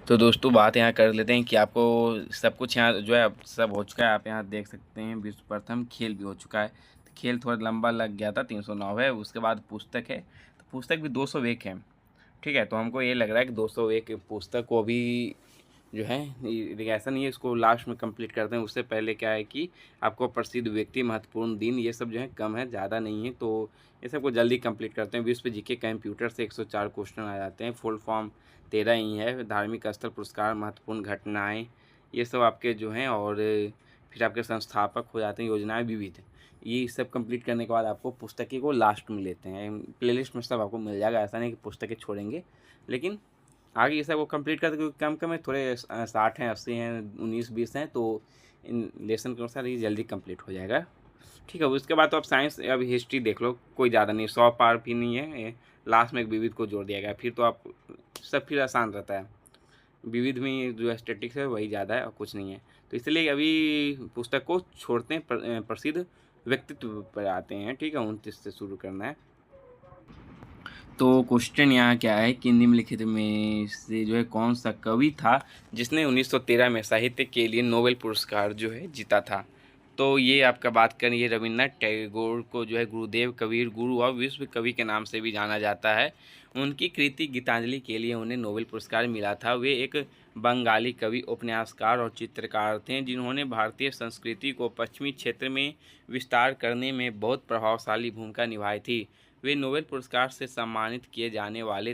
तो दोस्तों बात यहाँ कर लेते हैं कि आपको सब कुछ यहाँ जो है अब सब हो चुका है। आप यहाँ देख सकते हैं विश्व प्रथम खेल भी हो चुका है। तो खेल थोड़ा लंबा लग गया था, 309 है। उसके बाद पुस्तक है, तो पुस्तक भी 201 है। ठीक है, तो हमको ये लग रहा है कि 201 पुस्तक को अभी जो है ऐसा नहीं है इसको लास्ट में कंप्लीट करते हैं। उससे पहले क्या है कि आपको प्रसिद्ध व्यक्ति, महत्वपूर्ण दिन, ये सब जो है कम है, ज़्यादा नहीं है, तो ये सब को जल्दी कंप्लीट करते हैं। विश्व जीके कंप्यूटर से 104 क्वेश्चन आ जाते हैं। फुल फॉर्म 13 ही है। धार्मिक स्थल, पुरस्कार, महत्वपूर्ण घटनाएं, ये सब आपके जो हैं, और फिर आपके संस्थापक हो जाते हैं, योजनाएं विविध। ये सब कंप्लीट करने के बाद आपको पुस्तकें को लास्ट में लेते हैं। प्लेलिस्ट में सब आपको मिल जाएगा, ऐसा नहीं कि पुस्तकें छोड़ेंगे, लेकिन आगे ये सब वो कंप्लीट करते क्योंकि कम कम है, थोड़े 60 हैं, 80 हैं, 19-20 हैं, तो इन लेसन के अनुसार ये जल्दी कंप्लीट हो जाएगा। ठीक है, उसके बाद तो आप साइंस अभी हिस्ट्री देख लो, कोई ज़्यादा नहीं, 100 पार भी नहीं है। लास्ट में एक विविध को जोड़ दिया गया, फिर तो आप सब फिर आसान रहता है। विविध में जो स्टैटिक्स है वही ज़्यादा है और कुछ नहीं है, तो इसलिए अभी पुस्तक को छोड़ते हैं, प्रसिद्ध व्यक्तित्व पर आते हैं। ठीक है, 29 से शुरू करना है। तो क्वेश्चन यहाँ क्या है कि निम्नलिखित में से जो है कौन सा कवि था जिसने 1913 में साहित्य के लिए नोबेल पुरस्कार जो है जीता था। तो ये आपका बात करें, ये रविन्द्रनाथ टैगोर को जो है गुरुदेव कबीर गुरु और विश्व कवि के नाम से भी जाना जाता है। उनकी कृति गीतांजलि के लिए उन्हें नोबेल पुरस्कार मिला था। वे एक बंगाली कवि, उपन्यासकार और चित्रकार थे जिन्होंने भारतीय संस्कृति को पश्चिमी क्षेत्र में विस्तार करने में बहुत प्रभावशाली भूमिका निभाई थी। वे नोबेल पुरस्कार से सम्मानित किए जाने वाले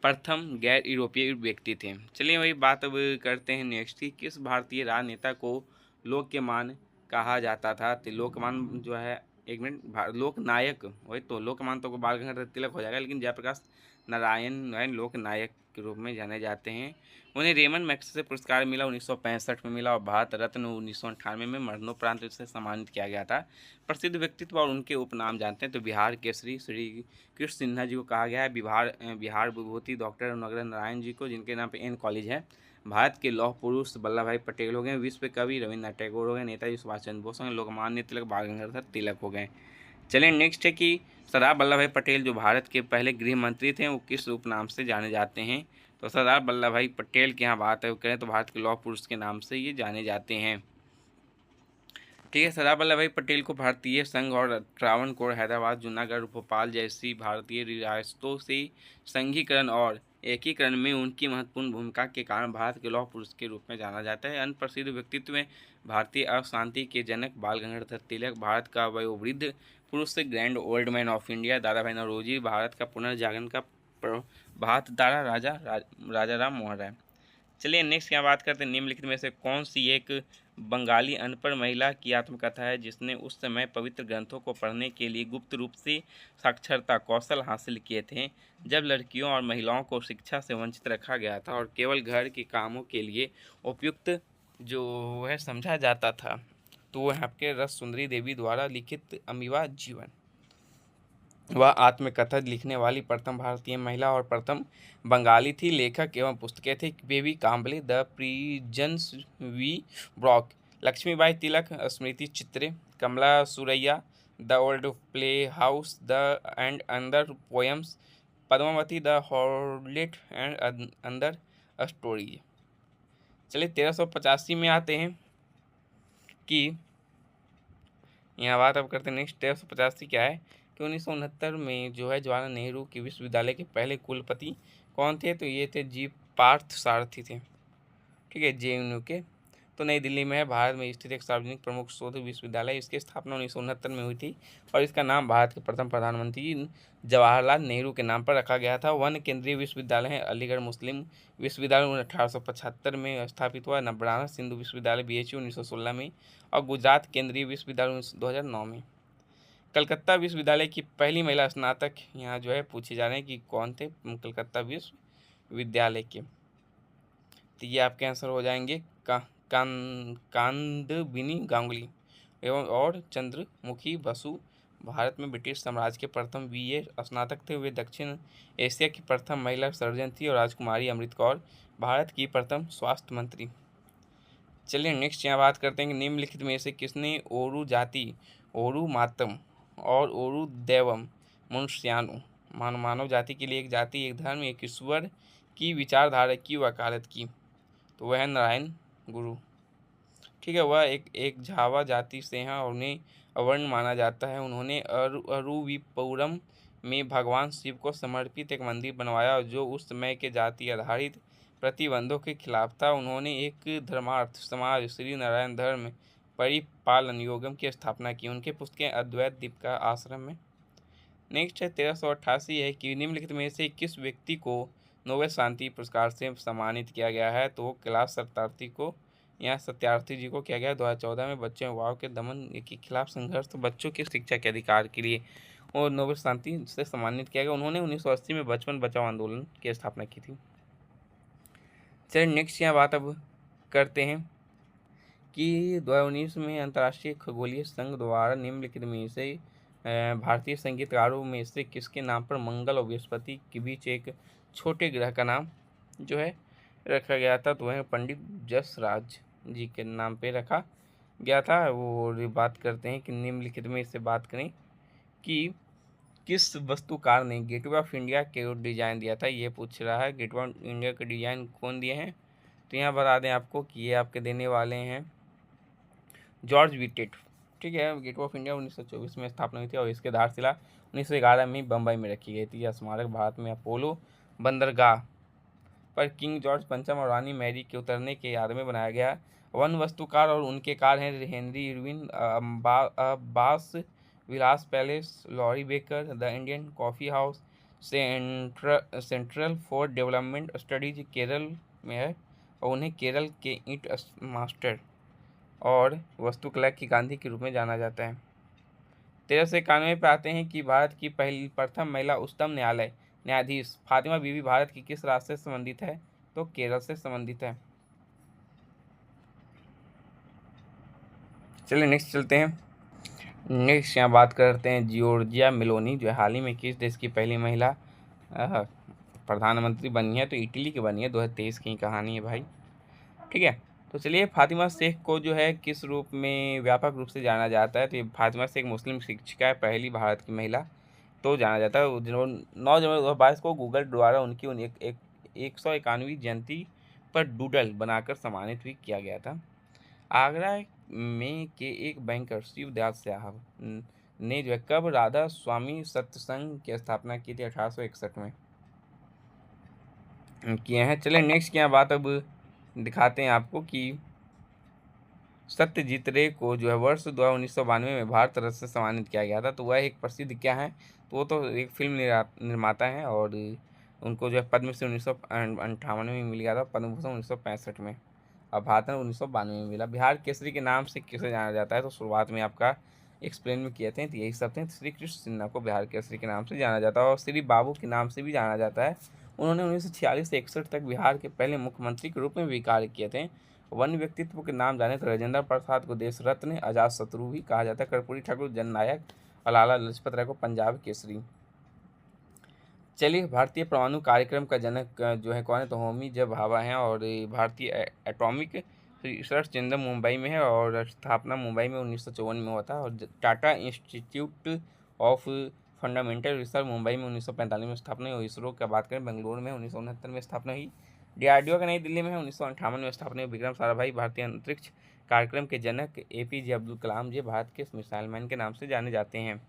प्रथम गैर यूरोपीय व्यक्ति थे। चलिए वही बात अब करते हैं नेक्स्ट की, किस भारतीय राजनेता को लोकमान कहा जाता था। तो लोकमान जो है, एक मिनट, लोकनायक, वही तो लोकमान तो बाल गंगाधर तिलक हो जाएगा, लेकिन जयप्रकाश नारायण लोकनायक के रूप में जाने जाते हैं। उन्हें रेमन मैग्सेसे पुरस्कार मिला 1965 में मिला, और भारत रत्न 1998 में मरणोपरांत से सम्मानित किया गया था। प्रसिद्ध व्यक्तित्व और उनके उपनाम जानते हैं, तो बिहार केसरी श्री कृष्ण सिन्हा जी को कहा गया है। बिहार विभूति डॉक्टर नगेंद्र नारायण जी को, जिनके नाम पे एन कॉलेज है। भारत के लौह पुरुष वल्लभ भाई पटेल हो गए। विश्व कवि रविन्द्रनाथ टैगोर हो गए। नेताजी सुभाष चंद्र बोस हो गए। लोकमान्य तिलक, बाल गंगाधर तिलक हो गए। चलिए नेक्स्ट है कि सरदार वल्लभ भाई पटेल जो भारत के पहले गृह मंत्री थे, वो किस उपनाम से जाने जाते हैं। तो सरदार वल्लभ भाई पटेल की यहाँ बात है करें तो भारत के लौह पुरुष के नाम से ये जाने जाते हैं। ठीक है, सरदार वल्लभ भाई पटेल को भारतीय संघ और त्रावणकोर, हैदराबाद, जूनागढ़, भोपाल जैसी भारतीय रियासतों से संघीकरण और एकीकरण में उनकी महत्वपूर्ण भूमिका के कारण भारत के लौह पुरुष के रूप में जाना जाता है। अन्य प्रसिद्ध व्यक्तित्व में भारतीय अशांति के जनक बाल गंगाधर तिलक, भारत का वयोवृद्ध पुरुष grand old man of India दादा भाई नौरोजी, भारत का पुनर्जागरण का प्रभात तारा राजा राम मोहन राय। चलिए नेक्स्ट यहाँ बात करते हैं, निम्नलिखित में से कौन सी एक बंगाली अनपढ़ महिला की आत्मकथा है जिसने उस समय पवित्र ग्रंथों को पढ़ने के लिए गुप्त रूप से साक्षरता कौशल हासिल किए थे, जब लड़कियों और महिलाओं को शिक्षा से वंचित रखा गया था और केवल घर के कामों के लिए उपयुक्त जो है समझा जाता था। तो वह आपके रस सुंदरी देवी द्वारा लिखित अमीवा जीवन। वह आत्मकथा लिखने वाली प्रथम भारतीय महिला और प्रथम बंगाली थी। लेखक एवं पुस्तकें थी Baby Kamble, the prisons we broke, Lakshmibai Tilak, Smriti Chitre, Kamala Surayya, the old play house, the and other poems, Padmavati, the harlot and other story. चलिए 1385 में आते हैं कि यहाँ बात अब करते हैं नेक्स्ट 1385 क्या है कि 1969 में जो है जवाहरलाल नेहरू की विश्वविद्यालय के पहले कुलपति कौन थे। तो ये थे जी पार्थ सारथी थे। ठीक है, जेएनयू के। तो नई दिल्ली में है, भारत में स्थित एक सार्वजनिक प्रमुख शोध विश्वविद्यालय। इसकी स्थापना 1969 में हुई थी और इसका नाम भारत के प्रथम प्रधानमंत्री जवाहरलाल नेहरू के नाम पर रखा गया था। वन केंद्रीय विश्वविद्यालय है अलीगढ़ मुस्लिम विश्वविद्यालय 1875 में स्थापित हुआ। बनारस हिंदू विश्वविद्यालय BHU 1916 में, और गुजरात केंद्रीय विश्वविद्यालय 2009 में। कलकत्ता विश्वविद्यालय की पहली महिला स्नातक यहाँ जो है पूछे जा रहे हैं कि कौन थे कलकत्ता विश्वविद्यालय के। तो ये आपके आंसर हो जाएंगे कांदबिनी गांगुली एवं और चंद्रमुखी बसु। भारत में ब्रिटिश साम्राज्य के प्रथम BA स्नातक थे। वे दक्षिण एशिया की प्रथम महिला सर्जन थी। और राजकुमारी अमृत कौर भारत की प्रथम स्वास्थ्य मंत्री। चलिए नेक्स्ट यहाँ बात करते हैं कि निम्नलिखित में से किसने ओरू जाति, ओरू मातम और ओरू देवम मनुष्यानु मानव जाति के लिए एक जाति, एक धर्म, एक ईश्वर की विचारधारा की वकालत की। तो वह है नारायण गुरु। ठीक है, वह एक झावा जाति से हैं और उन्हें अवर्ण माना जाता है। उन्होंने अरुविपुरम में भगवान शिव को समर्पित एक मंदिर बनवाया जो उस समय के जाति आधारित प्रतिबंधों के खिलाफ था। उन्होंने एक धर्मार्थ समाज श्री नारायण धर्म परिपालन योगम की स्थापना की। उनके पुस्तकें अद्वैत दीप का आश्रम में। नेक्स्ट है 1388 है कि निम्नलिखित में से किस व्यक्ति को नोबेल शांति पुरस्कार से सम्मानित किया गया है? तो कैलाश सत्यार्थी को या सत्यार्थी जी को किया गया 2014 में बच्चों युवाओं के दमन के खिलाफ संघर्ष तो बच्चों की शिक्षा के अधिकार के लिए और नोबेल शांति से सम्मानित किया गया। उन्होंने 1980 में बचपन बचाओ आंदोलन की स्थापना की थी। चलिए नेक्स्ट यहाँ बात अब करते हैं कि 2019 में अंतर्राष्ट्रीय खगोलीय संघ द्वारा निम्नलिखित में से भारतीय संगीतकारों में से किसके नाम पर मंगल और बृहस्पति के बीच एक छोटे ग्रह का नाम जो है रखा गया था? तो वह पंडित जसराज जी के नाम पे रखा गया था। वो बात करते हैं कि निम्नलिखित में इससे बात करें कि किस वस्तुकार ने गेटवे ऑफ इंडिया के डिजाइन दिया था? ये पूछ रहा है। गेटवे ऑफ इंडिया का डिजाइन कौन दिए हैं? तो यहाँ बता दें आपको कि ये आपके देने वाले हैं जॉर्ज विटेट। ठीक है, गेटवे ऑफ इंडिया 1924 में स्थापना हुई थी और इसके आधारशिला 1911 में बम्बई में रखी गई थी। यह स्मारक भारत में अपोलो बंदरगाह पर किंग जॉर्ज पंचम और रानी मैरी के उतरने के याद में बनाया गया। वन वस्तुकार और उनके कार हैं Henry Irwin, Abbas Vilas palace, Laurie Baker, the Indian coffee house, central for development studies Kerala में है और उन्हें केरल के ईंट मास्टर और वास्तुकला की गांधी के रूप में जाना जाता है। 1391 पे आते हैं कि भारत की प्रथम महिला उच्चतम न्यायालय न्यायाधीश फातिमा बीबी भारत की किस राज्य से संबंधित है? तो केरल से संबंधित है। चलिए नेक्स्ट चलते हैं। नेक्स्ट यहाँ बात करते हैं जियोर्जिया मेलोनी जो हाल ही में किस देश की पहली महिला प्रधानमंत्री बनी है? तो इटली की बनी है। 2023 की कहानी है भाई। ठीक है, तो चलिए फातिमा शेख को जो है किस रूप में व्यापक रूप से जाना जाता है? तो ये फातिमा शेख मुस्लिम शिक्षिका है, पहली भारत की महिला तो जाना जाता है। जिन्होंने 9 जनवरी 2022 को गूगल द्वारा उनकी 191वीं जयंती पर डूडल बनाकर सम्मानित भी किया गया था। आगरा में के एक बैंकर शिवदयाल साहब ने जो है कब राधा स्वामी सत्संग की स्थापना की थी? 1861 में किए हैं। चलिए नेक्स्ट की बात अब दिखाते हैं आपको कि सत्यजीत रे को जो है वर्ष 1992 में भारत रत्न से सम्मानित किया गया था। तो वह एक प्रसिद्ध क्या है? तो वो तो एक फिल्म निर्माता हैं और उनको जो है पद्मश्री 1958 में मिल गया था, पद्म भूषण 1965 में और भारत रत्न 1992 में मिला। बिहार केसरी के नाम से किसे जाना जाता है? तो शुरुआत में आपका एक्सप्लेन में किए थे, तो यही सब थे। श्री कृष्ण सिन्हा को बिहार केसरी के नाम से जाना जाता है और श्री बाबू के नाम से भी जाना जाता है। उन्होंने 1946 से 61 तक बिहार के पहले मुख्यमंत्री के रूप में भी कार्य किए थे। वन व्यक्तित्व के नाम जाने तो राजेंद्र प्रसाद को देश रत्न, अजात शत्रु भी कहा जाता है, कर्पूरी ठाकुर जननायक और लाला लाजपत राय को पंजाब केसरी। चलिए भारतीय परमाणु कार्यक्रम का जनक जो है कौन है? तो होमी जे भाभा हैं और भारतीय एटॉमिक रिसर्च केंद्र मुंबई में है और स्थापना मुंबई में 1954 में हुआ था। और Tata institute of fundamental research Mumbai में 1945 में स्थापना हुई। इसरो का बात करें बेंगलुरु में 1969 में स्थापना हुई। डीआरडीओ का नई दिल्ली में 1958 में स्थापना हुई। विक्रम साराभाई भारतीय अंतरिक्ष कार्यक्रम के जनक। एपीजे अब्दुल कलाम जी भारत के मिसाइल मैन के नाम से जाने जाते हैं।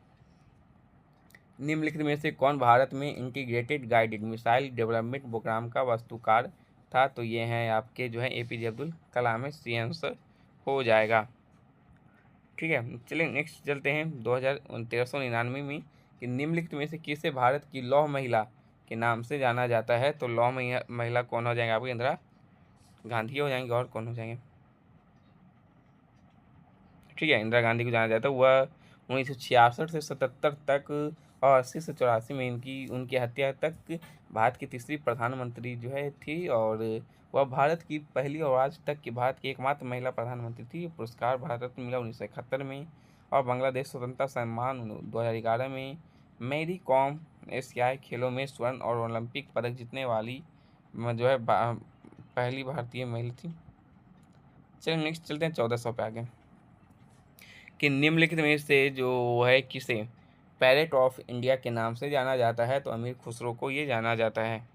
निम्नलिखित में से कौन भारत में integrated guided missile development programme का वास्तुकार था? तो ये हैं आपके जो है एपीजे अब्दुल कलाम है, सी आंसर हो जाएगा। ठीक है, चलिए नेक्स्ट चलते हैं 1399 में कि निम्नलिखित में से किसे भारत की लौह महिला के नाम से जाना जाता है? तो लौह महिला कौन हो जाएंगे? आपको इंदिरा गांधी हो जाएंगे और कौन हो जाएंगे? ठीक है, इंदिरा गांधी को जाना जाता है। वह 1966 से 77 तक और 80 से 84 में उनकी हत्या तक भारत की तीसरी प्रधानमंत्री जो है थी और वह भारत की पहली और आज तक की भारत की एकमात्र महिला प्रधानमंत्री थी। पुरस्कार भारत रत्न मिला 1971 में और बांग्लादेश स्वतंत्रता सम्मान 2011 में। मैरी कॉम एशियाई खेलों में स्वर्ण और ओलंपिक पदक जीतने वाली जो है पहली भारतीय महिला थी। चलिए नेक्स्ट चलते हैं 1400 पे आगे कि निम्नलिखित में से जो है किसे पैरेट ऑफ इंडिया के नाम से जाना जाता है? तो अमीर खुसरो को ये जाना जाता है।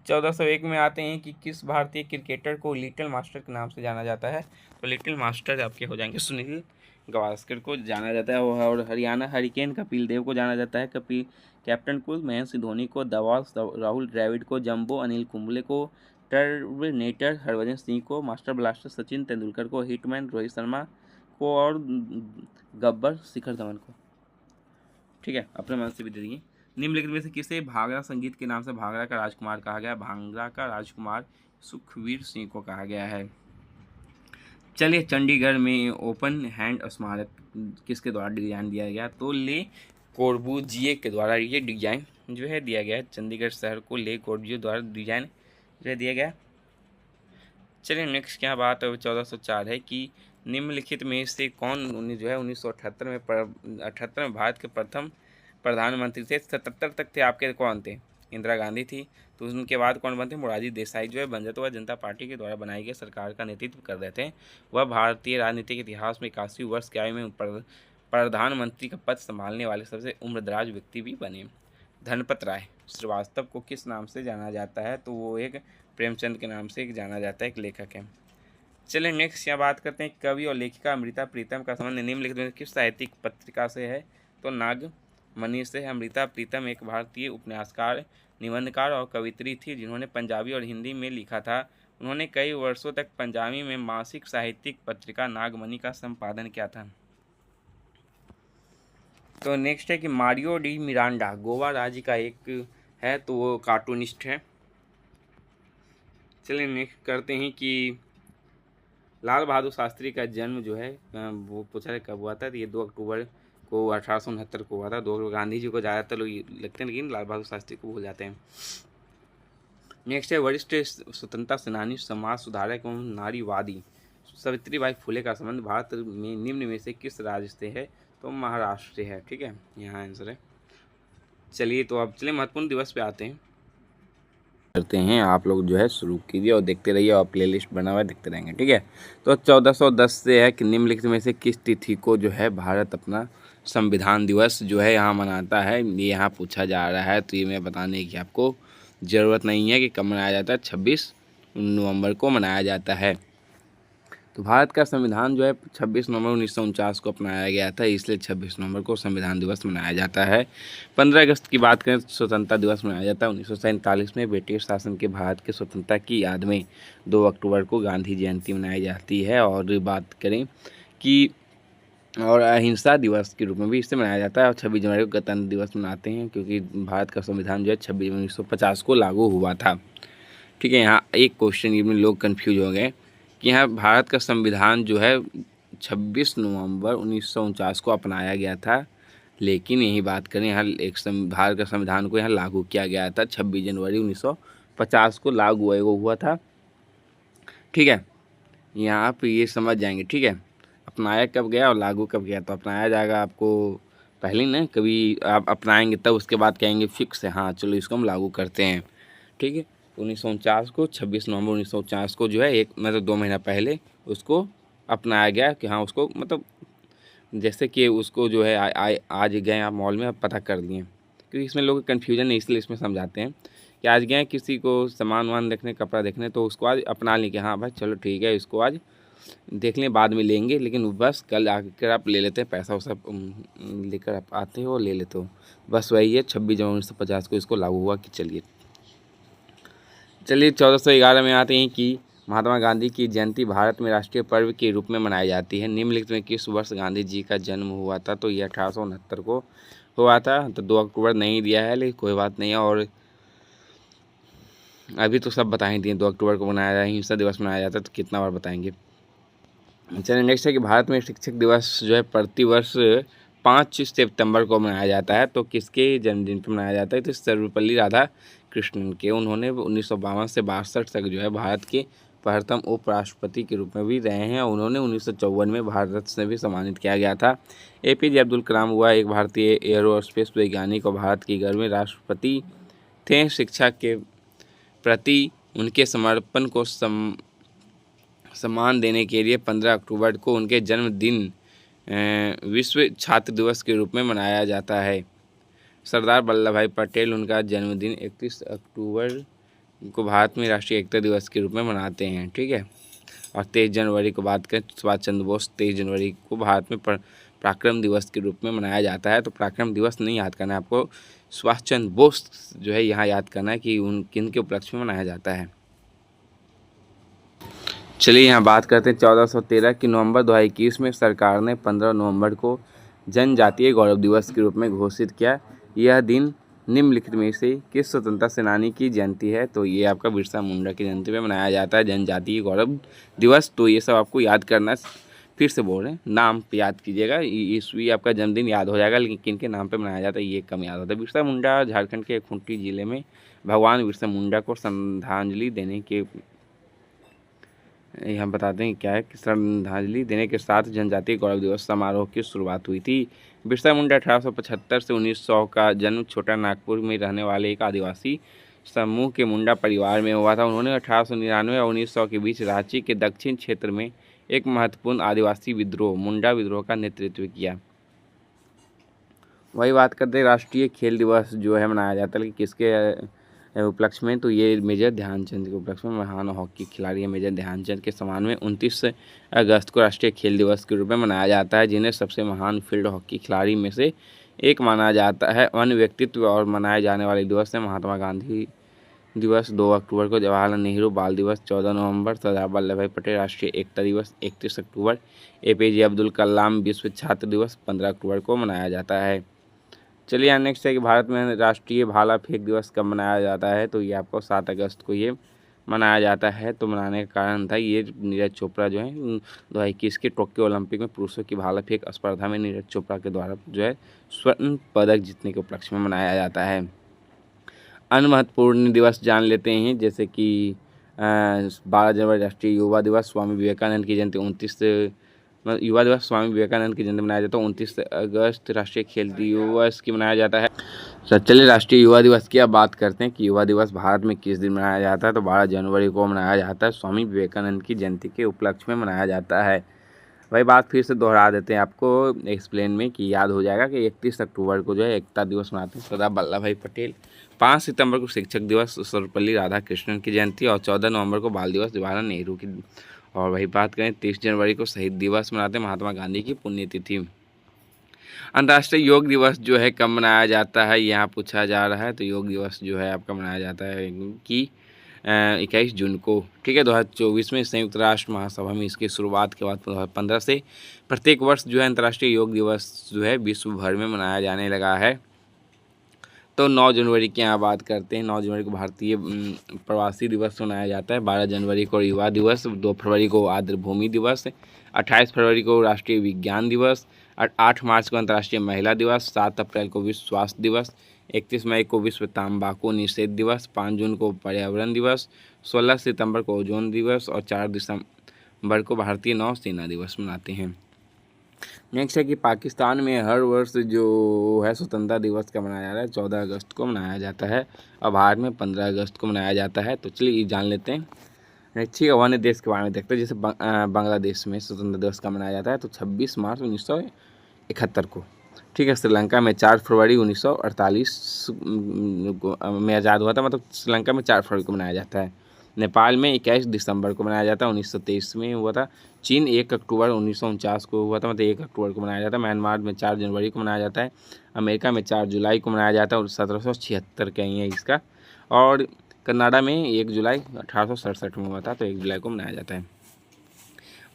1401 में आते हैं कि किस भारतीय क्रिकेटर को लिटिल मास्टर के नाम से जाना जाता है। तो लिटिल मास्टर आपके हो जाएंगे सुनील गावस्कर को जाना जाता है। और हरियाणा हरिकेन कपिल देव को जाना जाता है। कपिल कैप्टन कुल महेंद्र सिंह धोनी को द वॉल्स, राहुल द्रविड़ को जंबो, अनिल कुंबले को टर्मिनेटर, हरभजन सिंह को मास्टर ब्लास्टर, सचिन तेंदुलकर को हिटमैन, रोहित शर्मा को और गब्बर शिखर धवन को। ठीक है, अपने मन से भी दे दिए। निम्नलिखित में से किसे भांगड़ा संगीत के नाम से भांगड़ा का राजकुमार कहा गया? भांगड़ा का राजकुमार सुखवीर सिंह को कहा गया है। चलिए, चंडीगढ़ में ओपन हैंड स्मारक किसके द्वारा डिजाइन दिया गया? तो ले कोर्बुजिए के द्वारा ये डिजाइन जो है दिया गया है। चंडीगढ़ शहर को ले कोर्बुजिए द्वारा डिजाइन जो है दिया गया। चलिए, नेक्स्ट क्या बात है 1404 है कि निम्नलिखित में से कौन जो है 1978 में 78 में भारत के प्रथम प्रधानमंत्री थे? 77 तक थे आपके कौन थे? इंदिरा गांधी थी। तो उनके बाद कौन बनते? मोरारजी देसाई जो है बन जाते। वह जनता पार्टी के द्वारा बनाई गई सरकार का नेतृत्व कर रहे थे। वह भारतीय राजनीतिक इतिहास में 81 वर्ष की आयु में प्रधानमंत्री का पद संभालने वाले सबसे उम्रदराज व्यक्ति भी बने। धनपत राय श्रीवास्तव को किस नाम से जाना जाता है? तो वो एक प्रेमचंद के नाम से एक जाना जाता है, एक लेखक है। चलिए, नेक्स्ट यहाँ बात करते हैं कवि और लेखिका अमृता प्रीतम का संबंध निम्नलिखित में किस साहित्यिक पत्रिका से है? तो नागमणि से। अमृता प्रीतम एक भारतीय उपन्यासकार, निबंधकार और कवित्री थी जिन्होंने पंजाबी और हिंदी में लिखा था। उन्होंने कई वर्षों तक पंजाबी में मासिक साहित्यिक पत्रिका नागमणि का संपादन किया था। तो नेक्स्ट है कि मारियो डी मिरांडा गोवा राज्य का एक है, तो वो कार्टूनिस्ट है। चलिए, नेक्स्ट करते हैं कि लाल बहादुर शास्त्री का जन्म जो है वो पूछा है कब हुआ था? तो ये 2 अक्टूबर को 1869 को हुआ था। 2 अक्टूबर गांधी जी को ज़्यादातर लोग लगते हैं, लेकिन लाल बहादुर शास्त्री को भूल जाते हैं। नेक्स्ट है वरिष्ठ स्वतंत्रता सेनानी, समाज सुधारक एवं नारीवादी सावित्रीबाई फुले का संबंध भारत में निम्न में से किस राज्य से है? तो महाराष्ट्र से है। ठीक है, यहाँ आंसर है। चलिए, तो अब चलिए महत्वपूर्ण दिवस पे आते हैं करते हैं। आप लोग जो है शुरू कीजिए और देखते रहिए, और प्लेलिस्ट बना हुआ है देखते रहेंगे। ठीक है, तो 1410 से है कि निम्नलिखित में से किस तिथि को जो है भारत अपना संविधान दिवस जो है यहाँ मनाता है? ये यहाँ पूछा जा रहा है, तो ये मैं बताने की आपको ज़रूरत नहीं है कि कब मनाया जाता है। 26 नवंबर को मनाया जाता है। तो भारत का संविधान जो है 26 नवंबर 1949 को अपनाया गया था, इसलिए 26 नवंबर को संविधान दिवस मनाया जाता है। 15 अगस्त की बात करें तो स्वतंत्रता दिवस मनाया जाता है। 1947 में ब्रिटिश शासन के भारत की स्वतंत्रता की याद में 2 अक्टूबर को गांधी जयंती मनाई जाती है। और बात करें कि और अहिंसा दिवस के रूप में भी इसे मनाया जाता है। और 26 जनवरी को गणतंत्र दिवस मनाते हैं, क्योंकि भारत का संविधान जो है 26 जनवरी 1950 को लागू हुआ था। ठीक है, यहाँ एक क्वेश्चन ये में लोग कन्फ्यूज हो गए कि यहाँ भारत का संविधान जो है 26 नवंबर 1949 को अपनाया गया था, लेकिन यही बात करें यहाँ एक भारत का संविधान को यहाँ लागू किया गया था 26 जनवरी 1950 को लागू हुआ था। ठीक है, यहाँ आप ये समझ जाएंगे। ठीक है, अपनाया कब गया और लागू कब गया? तो अपनाया जाएगा आपको पहले ना, कभी आप अपनाएंगे तब उसके बाद कहेंगे फिक्स है, हाँ चलो इसको हम लागू करते हैं। ठीक है, 1949 को 26 नवंबर 1949 को जो है एक मतलब 2 महीना पहले उसको अपनाया गया कि हाँ उसको मतलब जैसे कि उसको जो है आज गए आप मॉल में आप पता कर लिए, क्योंकि इसमें लोग कन्फ्यूजन है, इसलिए इसमें समझाते हैं कि आज गए किसी को सामान वामान देखने, कपड़ा देखने, तो उसको आज अपना लें कि हाँ भाई चलो ठीक है इसको आज देख लें, बाद में लेंगे, लेकिन बस कल आकर आप ले लेते हैं, पैसा वैसा लेकर आप आते हो और ले लेते हो। बस वही है 26 जनवरी 1950 को इसको लागू हुआ कि चलिए 1411 में आते हैं कि महात्मा गांधी की जयंती भारत में राष्ट्रीय पर्व के रूप में मनाई जाती है। निम्नलिखित में किस वर्ष गांधी जी का जन्म हुआ था? तो ये 1869 को हुआ था। तो 2 अक्टूबर नहीं दिया है, लेकिन कोई बात नहीं है। और अभी तो सब बता ही दिए, 2 अक्टूबर को मनाया जाए, हिंसा दिवस मनाया जाता है, तो कितना बार बताएंगे। चलिए, नेक्स्ट है कि भारत में शिक्षक दिवस जो है प्रतिवर्ष 5 सितंबर को मनाया जाता है। तो किसके जन्मदिन पर मनाया जाता है? तो सर्वपल्ली राधाकृष्णन के। उन्होंने 1952 से 62 तक जो है भारत के प्रथम उपराष्ट्रपति के रूप में भी रहे हैं। उन्होंने 1954 में भारत रत्न से भी सम्मानित किया गया था। APJ अब्दुल कलाम हुआ एक भारतीय एयरोस्पेस वैज्ञानिक और भारत के 11वें राष्ट्रपति थे। शिक्षा के प्रति उनके समर्पण को सम्मान देने के लिए 15 अक्टूबर को उनके जन्मदिन विश्व छात्र दिवस के रूप में मनाया जाता है। सरदार वल्लभ भाई पटेल, उनका जन्मदिन 31 अक्टूबर को भारत में राष्ट्रीय एकता दिवस के रूप में मनाते हैं, ठीक है। और 23 जनवरी को बात करें, सुभाष चंद्र बोस 23 जनवरी को भारत में पराक्रम दिवस के रूप में मनाया जाता है। तो पराक्रम दिवस नहीं याद करना है आपको, सुभाष चंद्र बोस जो है यहाँ याद करना है कि उन किन के उपलक्ष्य में मनाया जाता है। चलिए यहाँ बात करते हैं 1413 की नवंबर 2021 में सरकार ने 15 नवंबर को जनजातीय गौरव दिवस के रूप में घोषित किया। यह दिन निम्नलिखित में से किस स्वतंत्रता सेनानी की जयंती है? तो ये आपका बिरसा मुंडा की जयंती पे मनाया जाता है जनजातीय गौरव दिवस। तो ये सब आपको याद करना, फिर से बोल रहे हैं, नाम पे याद कीजिएगा, ईस्वी आपका जन्मदिन याद हो जाएगा, लेकिन किन के नाम पे मनाया जाता है ये कम याद होता है। बिरसा मुंडा झारखंड के खूंटी जिले में भगवान बिरसा मुंडा को श्रद्धांजलि देने के, यहाँ बताते हैं क्या है कि श्रद्धांजलि देने के साथ जनजातीय गौरव दिवस समारोह की शुरुआत हुई थी। बिरसा मुंडा 1875 से 1900 का जन्म छोटा नागपुर में रहने वाले एक आदिवासी समूह के मुंडा परिवार में हुआ था। उन्होंने 1899 और 1900 के बीच रांची के दक्षिण क्षेत्र में एक महत्वपूर्ण आदिवासी विद्रोह मुंडा विद्रोह का नेतृत्व किया। वही बात करते हैं राष्ट्रीय खेल दिवस जो है मनाया जाता है, लेकिन किसके उपलक्ष्य में? तो ये मेजर ध्यानचंद के उपलक्ष्य में। महान हॉकी खिलाड़ी है मेजर ध्यानचंद के सम्मान में 29 अगस्त को राष्ट्रीय खेल दिवस के रूप में मनाया जाता है, जिन्हें सबसे महान फील्ड हॉकी खिलाड़ी में से एक माना जाता है। अन्य व्यक्तित्व और मनाए जाने वाले दिवस हैं महात्मा गांधी दिवस 2 अक्टूबर को, जवाहरलाल नेहरू बाल दिवस 14 नवंबर, सरदार वल्लभ भाई पटेल राष्ट्रीय एकता दिवस 31 अक्टूबर, APJ अब्दुल कलाम विश्व छात्र दिवस 15 अक्टूबर को मनाया जाता है। चलिए यहाँ नेक्स्ट है कि भारत में राष्ट्रीय भाला फेंक दिवस कब मनाया जाता है? तो ये आपको 7 अगस्त को ये मनाया जाता है। तो मनाने का कारण था ये नीरज चोपड़ा जो है 2021 के टोक्यो ओलंपिक में पुरुषों की भाला फेंक स्पर्धा में नीरज चोपड़ा के द्वारा जो है स्वर्ण पदक जीतने के उपलक्ष्य में मनाया जाता है। अन्य महत्वपूर्ण दिवस जान लेते हैं, जैसे कि 12 जनवरी राष्ट्रीय युवा दिवस, स्वामी विवेकानंद की जयंती 29 युवा दिवस स्वामी विवेकानंद की जयंती मनाया जाता है। 29 अगस्त राष्ट्रीय खेल दिवस की मनाया जाता है। चलिए राष्ट्रीय युवा दिवस की अब बात करते हैं कि युवा दिवस भारत में किस दिन मनाया जाता है? तो 12 जनवरी को मनाया जाता है, स्वामी विवेकानंद की जयंती के उपलक्ष्य में मनाया जाता है। वही बात फिर से दोहरा देते हैं आपको एक्सप्लेन में कि याद हो जाएगा कि 31 अक्टूबर को जो है एकता दिवस मनाते हैं सरदार वल्लभ भाई पटेल, 5 सितंबर को शिक्षक दिवस सर्वपल्ली राधाकृष्णन की जयंती और 14 नवंबर को बाल दिवस जवाहरलाल नेहरू की। और वही बात करें 30 जनवरी को शहीद दिवस मनाते हैं महात्मा गांधी की पुण्यतिथि। अंतर्राष्ट्रीय योग दिवस जो है कब मनाया जाता है यहाँ पूछा जा रहा है। तो योग दिवस जो है आपका मनाया जाता है कि 21 जून को, ठीक है। 2024 में संयुक्त राष्ट्र महासभा में इसकी शुरुआत के बाद 2015 से प्रत्येक वर्ष जो है अंतर्राष्ट्रीय योग दिवस जो है विश्व भर में मनाया जाने लगा है। तो 9 जनवरी की यहाँ बात करते हैं। 9 जनवरी को भारतीय प्रवासी दिवस मनाया जाता है। 12 जनवरी को युवा दिवस, 2 फरवरी को आर्द्र भूमि दिवस, 28 फरवरी को राष्ट्रीय विज्ञान दिवस, 8 मार्च को अंतर्राष्ट्रीय महिला दिवस, 7 अप्रैल को विश्व स्वास्थ्य दिवस, 31 मई को विश्व तंबाकू निषेध दिवस, 5 जून को पर्यावरण दिवस, 16 सितंबर को ओजोन दिवस और 4 दिसंबर को भारतीय नौसेना दिवस मनाते हैं। नेक्स्ट है कि पाकिस्तान में हर वर्ष जो है स्वतंत्रता दिवस का मनाया जा रहा है 14 अगस्त को मनाया जाता है और भारत में 15 अगस्त को मनाया जाता है। तो चलिए ये जान लेते हैं। नेक्स्ट है अन्य देश के बारे में देखते हैं। जैसे बांग्लादेश में स्वतंत्रता दिवस का मनाया जाता है तो 26 मार्च 1971 को, ठीक है। श्रीलंका में 4 फरवरी 1948 में आज़ाद हुआ था, मतलब श्रीलंका में 4 फरवरी को मनाया जाता है। नेपाल में 21 दिसंबर को मनाया जाता है, 1923 में हुआ था। चीन 1 अक्टूबर 1949 को हुआ था, मतलब 1 अक्टूबर को मनाया जाता है। म्यांमार में 4 जनवरी को मनाया जाता है। अमेरिका में 4 जुलाई को मनाया जाता है और 1776 का ही है इसका। और कनाडा में 1 जुलाई 1867 में हुआ था, तो 1 जुलाई को मनाया जाता है।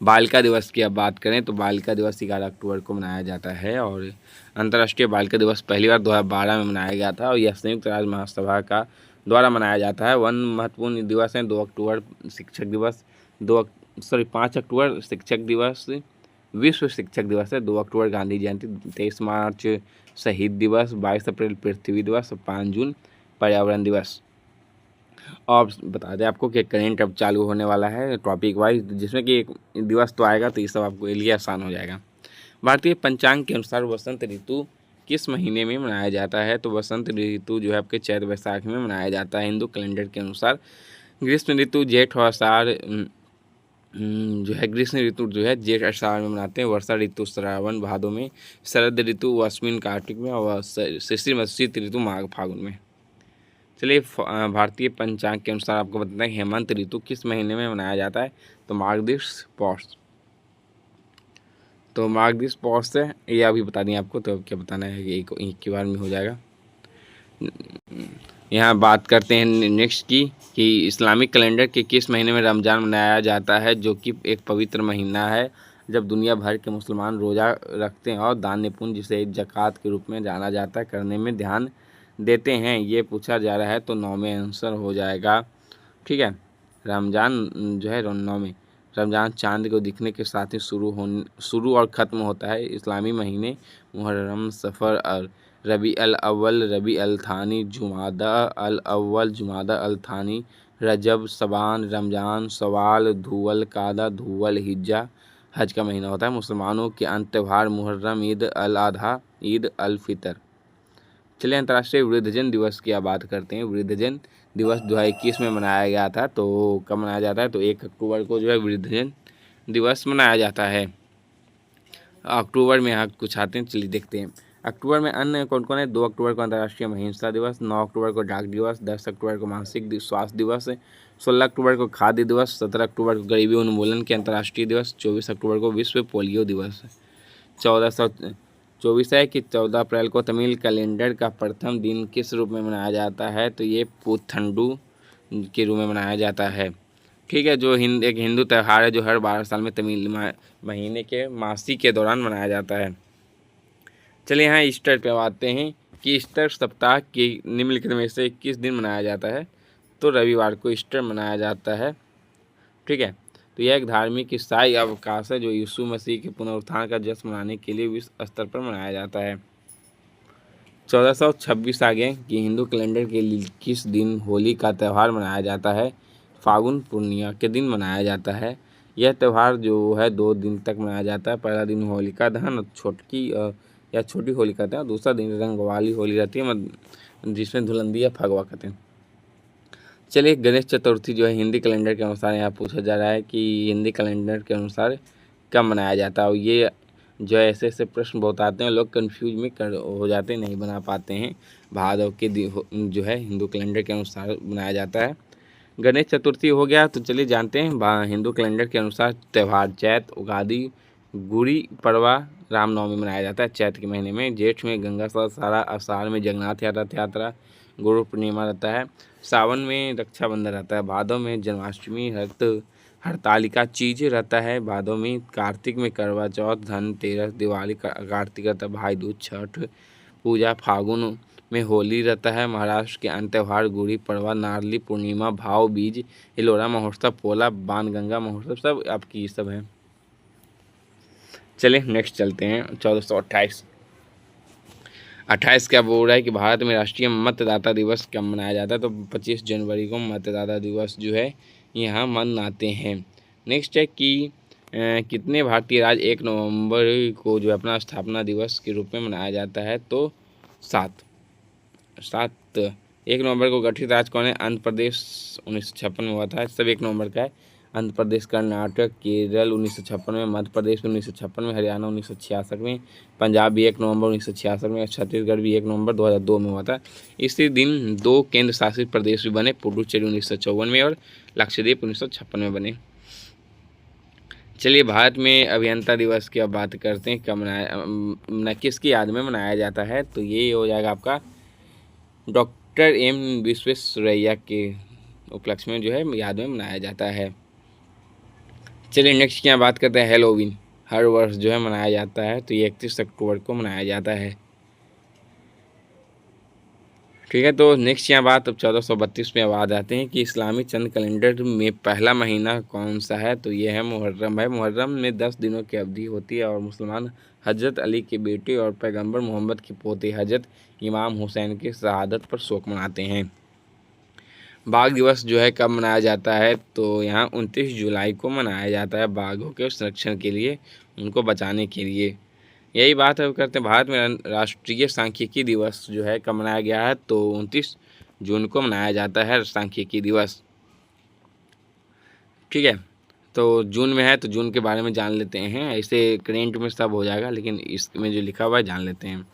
बालिका दिवस की अब बात करें तो बालिका दिवस 11 अक्टूबर को मनाया जाता है और अंतर्राष्ट्रीय बालिका दिवस पहली बार 2012 में मनाया गया था और यह संयुक्त राष्ट्र महासभा का द्वारा मनाया जाता है। वन महत्वपूर्ण दिवस हैं 2 अक्टूबर शिक्षक दिवस, 5 अक्टूबर शिक्षक दिवस विश्व शिक्षक दिवस है, 2 अक्टूबर गांधी जयंती, 23 मार्च शहीद दिवस, 22 अप्रैल पृथ्वी दिवस और 5 जून पर्यावरण दिवस। और बता दें आपको कि करेंट अब चालू होने वाला है टॉपिक वाइज, जिसमें कि एक दिवस तो आएगा तो ये सब आपको लिए आसान हो जाएगा। भारतीय पंचांग के अनुसार वसंत ऋतु किस महीने में मनाया जाता है? तो वसंत ऋतु जो है आपके चैत वैशाख में मनाया जाता है हिंदू कैलेंडर के अनुसार। ग्रीष्म ऋतु जेठ और आषाढ़ जो है ग्रीष्म ऋतु जो है जेठ आषाढ़ में मनाते हैं। वर्षा ऋतु श्रावण भादों में, शरद ऋतु अश्विन कार्तिक में और शीत ऋतु माघ फागुन में। चलिए भारतीय पंचांग के अनुसार आपको बताते हैं हेमंत ऋतु किस महीने में मनाया जाता है, तो मार्गशीर्ष पौष। तो मार्गशीर्ष पौष से ये अभी बता दें आपको, तो अब क्या बताना है, ये एक ही बार में हो जाएगा। यहाँ बात करते हैं नेक्स्ट की कि इस्लामिक कैलेंडर के किस महीने में रमज़ान मनाया जाता है, जो कि एक पवित्र महीना है जब दुनिया भर के मुसलमान रोज़ा रखते हैं और दान पुण्य, जिसे ज़कात के रूप में जाना जाता है, करने में ध्यान देते हैं। ये पूछा जा रहा है तो 9 में आंसर हो जाएगा। ठीक है, रमज़ान जो है 9 में, रमज़ान चांद को दिखने के साथ ही शुरू और ख़त्म होता है। इस्लामी महीने मुहर्रम, सफ़र और रबी अल अव्वल, रबी अल थानी, जुमादा अल अव्वल, जुमादा अल थानी, रजब, शबान, रमज़ान, सवाल, धुवल कादा, धुवल हिज्जा हज का महीना होता है। मुसलमानों के अन्य त्यौहार मुहर्रम, ईद अल अधा, ईद अल फितर। चलिए अंतर्राष्ट्रीय वृद्धजन दिवस की आप बात करते हैं। वृद्धजन दिवस 2021 में मनाया गया था, तो कब मनाया जाता है, तो 1 अक्टूबर को जो है वृद्धजन दिवस मनाया जाता है। अक्टूबर में यहाँ कुछ आते हैं, चलिए देखते हैं। अक्टूबर में अन्य कौन कौन है, 2 अक्टूबर को अंतर्राष्ट्रीय महिंसा दिवस, 9 अक्टूबर को डाक दिवस, 10 अक्टूबर को मानसिक स्वास्थ्य दिवस, 16 अक्टूबर को खाद्य दिवस, 17 अक्टूबर को गरीबी उन्मूलन के अंतर्राष्ट्रीय दिवस, 24 अक्टूबर को विश्व पोलियो दिवस, 1424 है कि 14 अप्रैल को तमिल कैलेंडर का प्रथम दिन किस रूप में मनाया जाता है, तो ये पुथंडू के रूप में मनाया जाता है। ठीक है, जो एक हिंदू त्यौहार है जो हर 12 साल में तमिल महीने के मासी के दौरान मनाया जाता है। चलिए यहाँ ईस्टर पे आते हैं कि ईस्टर सप्ताह के निम्नलिखित में से किस दिन मनाया जाता है, तो रविवार को ईस्टर मनाया जाता है। ठीक है, तो यह एक धार्मिक ईसाई अवकाश है जो यीशु मसीह के पुनरुत्थान का जश्न मनाने के लिए विश्व स्तर पर मनाया जाता है। 1426 आ गए कि हिंदू कैलेंडर के लिए किस दिन होली का त्यौहार मनाया जाता है, फागुन पूर्णिमा के दिन मनाया जाता है। यह त्यौहार जो है 2 दिन तक मनाया जाता है। पहला दिन होलिका दहन छोटी होलिका दहन, दूसरा दिन रंग वाली होली रहती है जिसमें धुलंदी या फगवा कहते हैं। चलिए गणेश चतुर्थी जो है हिंदी कैलेंडर के अनुसार यहाँ पूछा जा रहा है कि हिंदी कैलेंडर के अनुसार कब मनाया जाता है। और ये जो है ऐसे प्रश्न बहुत आते हैं, लोग कन्फ्यूज में हो जाते हैं, नहीं बना पाते हैं। भादव के जो है हिंदू कैलेंडर के अनुसार बनाया जाता है। गणेश चतुर्थी हो गया, तो चलिए जानते हैं हिंदू कैलेंडर के अनुसार त्यौहार चैत, उगादि, गुड़ी पड़वा, रामनवमी मनाया जाता है चैत के महीने में। जेठ में गंगा सारा, आषाढ़ में जगन्नाथ यात्रा, गुरु पूर्णिमा रहता है, सावन में रक्षाबंधन रहता है, भादव में जन्माष्टमी, हरतालिका चीज रहता है, भादव में कार्तिक में करवा चौथ, धनतेरस, दिवाली, कार्तिक रहता है, भाई दूज, छठ पूजा, फागुन में होली रहता है, महाराष्ट्र के अन्य त्यौहार गुड़ी पड़वा, नारली पूर्णिमा, भाव बीज, इलोरा महोत्सव, पोला, बाणगंगा महोत्सव, सब आपकी सब हैं। चलिए नेक्स्ट चलते हैं। 1428 क्या बोल रहा है कि भारत में राष्ट्रीय मतदाता दिवस कब मनाया जाता है, तो 25 जनवरी को मतदाता दिवस जो है यहाँ मनाते हैं। नेक्स्ट है कि कितने भारतीय राज्य 1 नवंबर को जो है अपना स्थापना दिवस के रूप में मनाया जाता है, तो 7 1 नवंबर को गठित राज्य कौन है, आंध्र प्रदेश 1956 में हुआ था, सब 1 नवंबर का है। आंध्र प्रदेश, कर्नाटक, केरल 1956 में, मध्य प्रदेश 1956 में, हरियाणा 1966 में, पंजाब भी 1 नवंबर 1966 में, छत्तीसगढ़ भी 1 नवंबर 2002 में हुआ था। इसी दिन 2 केंद्र शासित प्रदेश भी बने, पुडुचेरी 1954 में और लक्षद्वीप 1956 में बने। चलिए भारत में अभियंता दिवस की अब बात करते हैं, कब किसकी याद में मनाया जाता है, तो ये हो जाएगा आपका डॉक्टर एम विश्वेश्वरैया के उपलक्ष्य में जो है याद में मनाया जाता है। चलिए नेक्स्ट की यहाँ बात करते हैं हैलोवीन, हर वर्ष जो है मनाया जाता है, तो ये 31 अक्टूबर को मनाया जाता है। ठीक है, तो नेक्स्ट यहाँ बात अब 1432 में अब आ जाते हैं कि इस्लामी चंद कैलेंडर में पहला महीना कौन सा है, तो ये है मुहर्रम है। मुहर्रम में 10 दिनों की अवधि होती है और मुसलमान हजरत अली के बेटे और पैगंबर मोहम्मद के पोते हजरत इमाम हुसैन की शहादत पर शोक मनाते हैं। बाघ दिवस जो है कब मनाया जाता है, तो यहाँ 29 जुलाई को मनाया जाता है, बाघों के संरक्षण के लिए, उनको बचाने के लिए। यही बात है करते हैं। भारत में राष्ट्रीय सांख्यिकी दिवस जो है कब मनाया गया है, तो 29 जून को मनाया जाता है सांख्यिकी दिवस। ठीक है, तो जून में है तो जून के बारे में जान लेते हैं, ऐसे करेंट में सब हो जाएगा, लेकिन इसमें जो लिखा हुआ है जान लेते हैं।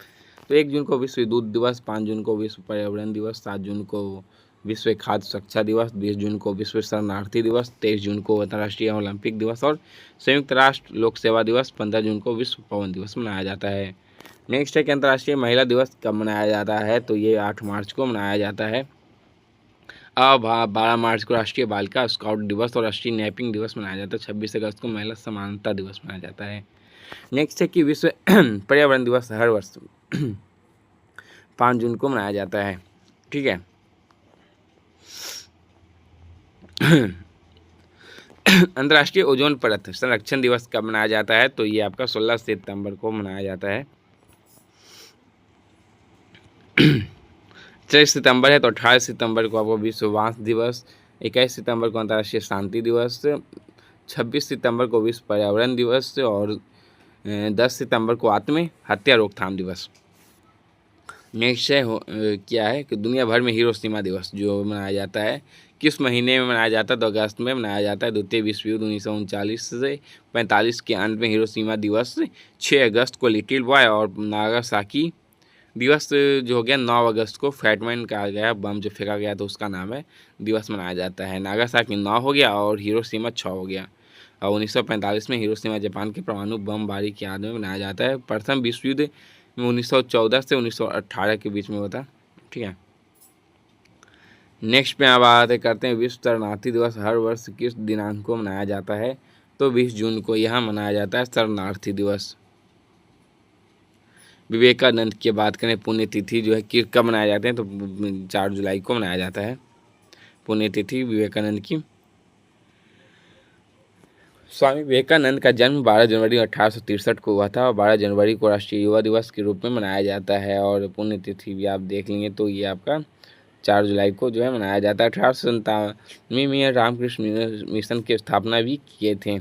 तो 1 जून को विश्व विद्युत दिवस, 5 जून को विश्व पर्यावरण दिवस, 7 जून को विश्व खाद्य सुरक्षा दिवस, 20 जून को विश्व शरणार्थी दिवस, 23 जून को अंतर्राष्ट्रीय ओलंपिक दिवस और संयुक्त राष्ट्र लोक सेवा दिवस, 15 जून को विश्व पवन दिवस मनाया जाता है। नेक्स्ट है कि अंतर्राष्ट्रीय महिला दिवस कब मनाया जाता है, तो ये 8 मार्च को मनाया जाता है। अब 12 मार्च को राष्ट्रीय बालिका स्काउट दिवस और राष्ट्रीय नैपिंग दिवस मनाया जाता है। 26 अगस्त को महिला समानता दिवस मनाया जाता है। नेक्स्ट है कि विश्व पर्यावरण दिवस हर वर्ष 5 जून को मनाया जाता है। ठीक है। अंतर्राष्ट्रीय ओजोन परत संरक्षण दिवस कब मनाया जाता है, तो ये आपका 16 सितंबर को मनाया जाता है। 23 सितंबर है तो 18 सितंबर को आपको विश्व बांस दिवस, 21 सितंबर को अंतर्राष्ट्रीय शांति दिवस, 26 सितंबर को विश्व पर्यावरण दिवस और 10 सितंबर को आत्महत्या रोकथाम दिवस। नेक्स्ट है क्या है कि दुनिया भर में हिरोशिमा दिवस जो मनाया जाता है किस महीने में मनाया जाता है, तो अगस्त में मनाया जाता है। द्वितीय विश्व युद्ध 1939 से 45 के अंत में हिरोशिमा दिवस 6 अगस्त को लिटिल बॉय और नागासाकी दिवस जो हो गया 9 अगस्त को फैटमैन कहा गया, बम जो फेंका गया तो उसका नाम है, दिवस मनाया जाता है। नागासाकी 9 हो गया और हिरोशिमा 6 हो गया। और 1945 में हिरोशिमा जापान के परमाणु बमबारी की याद में मनाया जाता है। प्रथम विश्व युद्ध 1914 से 1918 के बीच में होता। ठीक है। नेक्स्ट पे आप बात करते हैं विश्व शरणार्थी दिवस हर वर्ष किस दिनांक को मनाया जाता है, तो 20 जून को यहाँ मनाया जाता है शरणार्थी दिवस। विवेकानंद की बात करें पुण्यतिथि जो है कि कब मनाए जाते हैं, तो 4 जुलाई को मनाया जाता है पुण्यतिथि विवेकानंद की। स्वामी विवेकानंद का जन्म 12 जनवरी 1863 को हुआ था और 12 जनवरी को राष्ट्रीय युवा दिवस के रूप में मनाया जाता है। और पुण्यतिथि भी आप देख लेंगे तो ये आपका 4 जुलाई को जो है मनाया जाता है। 1897 में रामकृष्ण मिशन की स्थापना भी किए थे।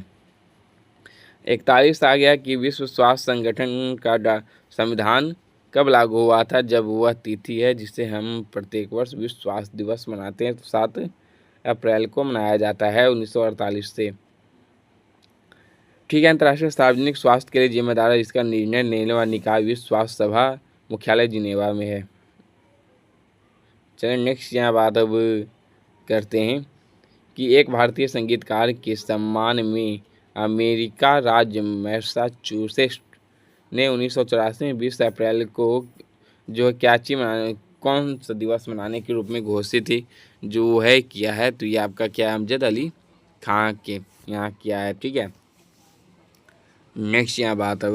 41 आ गया कि विश्व स्वास्थ्य संगठन का संविधान कब लागू हुआ था, जब वह तिथि है जिसे हम प्रत्येक वर्ष विश्व स्वास्थ्य दिवस मनाते हैं, तो 7 अप्रैल को मनाया जाता है 1948 से। ठीक है। अंतर्राष्ट्रीय सार्वजनिक स्वास्थ्य के लिए जिम्मेदार है, इसका निर्णय लेने वाला निकाय विश्व स्वास्थ्य सभा मुख्यालय जिनेवा में है। चलिए नेक्स्ट यहाँ बात अब करते हैं कि एक भारतीय संगीतकार के सम्मान में अमेरिका राज्य मैसाचुसेट्स ने 1984 में 20 अप्रैल को जो कैची मनाने कौन सा दिवस मनाने के रूप में घोषित थी, जो है किया है, तो ये आपका क्या है अमजद अली खां के यहाँ किया है। ठीक है। नेक्स्ट यहाँ बात अब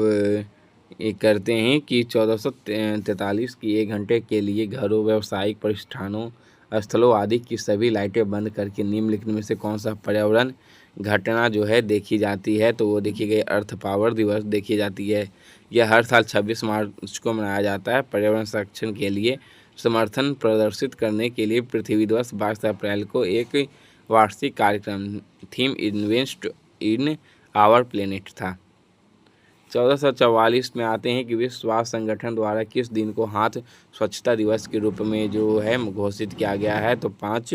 ये करते हैं कि 1443 की 1 घंटे के लिए घरों, व्यावसायिक प्रतिष्ठानों, स्थलों आदि की सभी लाइटें बंद करके निम्नलिखित में से कौन सा पर्यावरण घटना जो है देखी जाती है, तो वो देखी गई अर्थ पावर दिवस देखी जाती है। यह हर साल 26 मार्च को मनाया जाता है। पर्यावरण संरक्षण के लिए समर्थन प्रदर्शित करने के लिए पृथ्वी दिवस 22 अप्रैल को एक वार्षिक कार्यक्रम theme invest in our planet था। 1444 में आते हैं कि विश्व स्वास्थ्य संगठन द्वारा किस दिन को हाथ स्वच्छता दिवस के रूप में जो है घोषित किया गया है, तो 5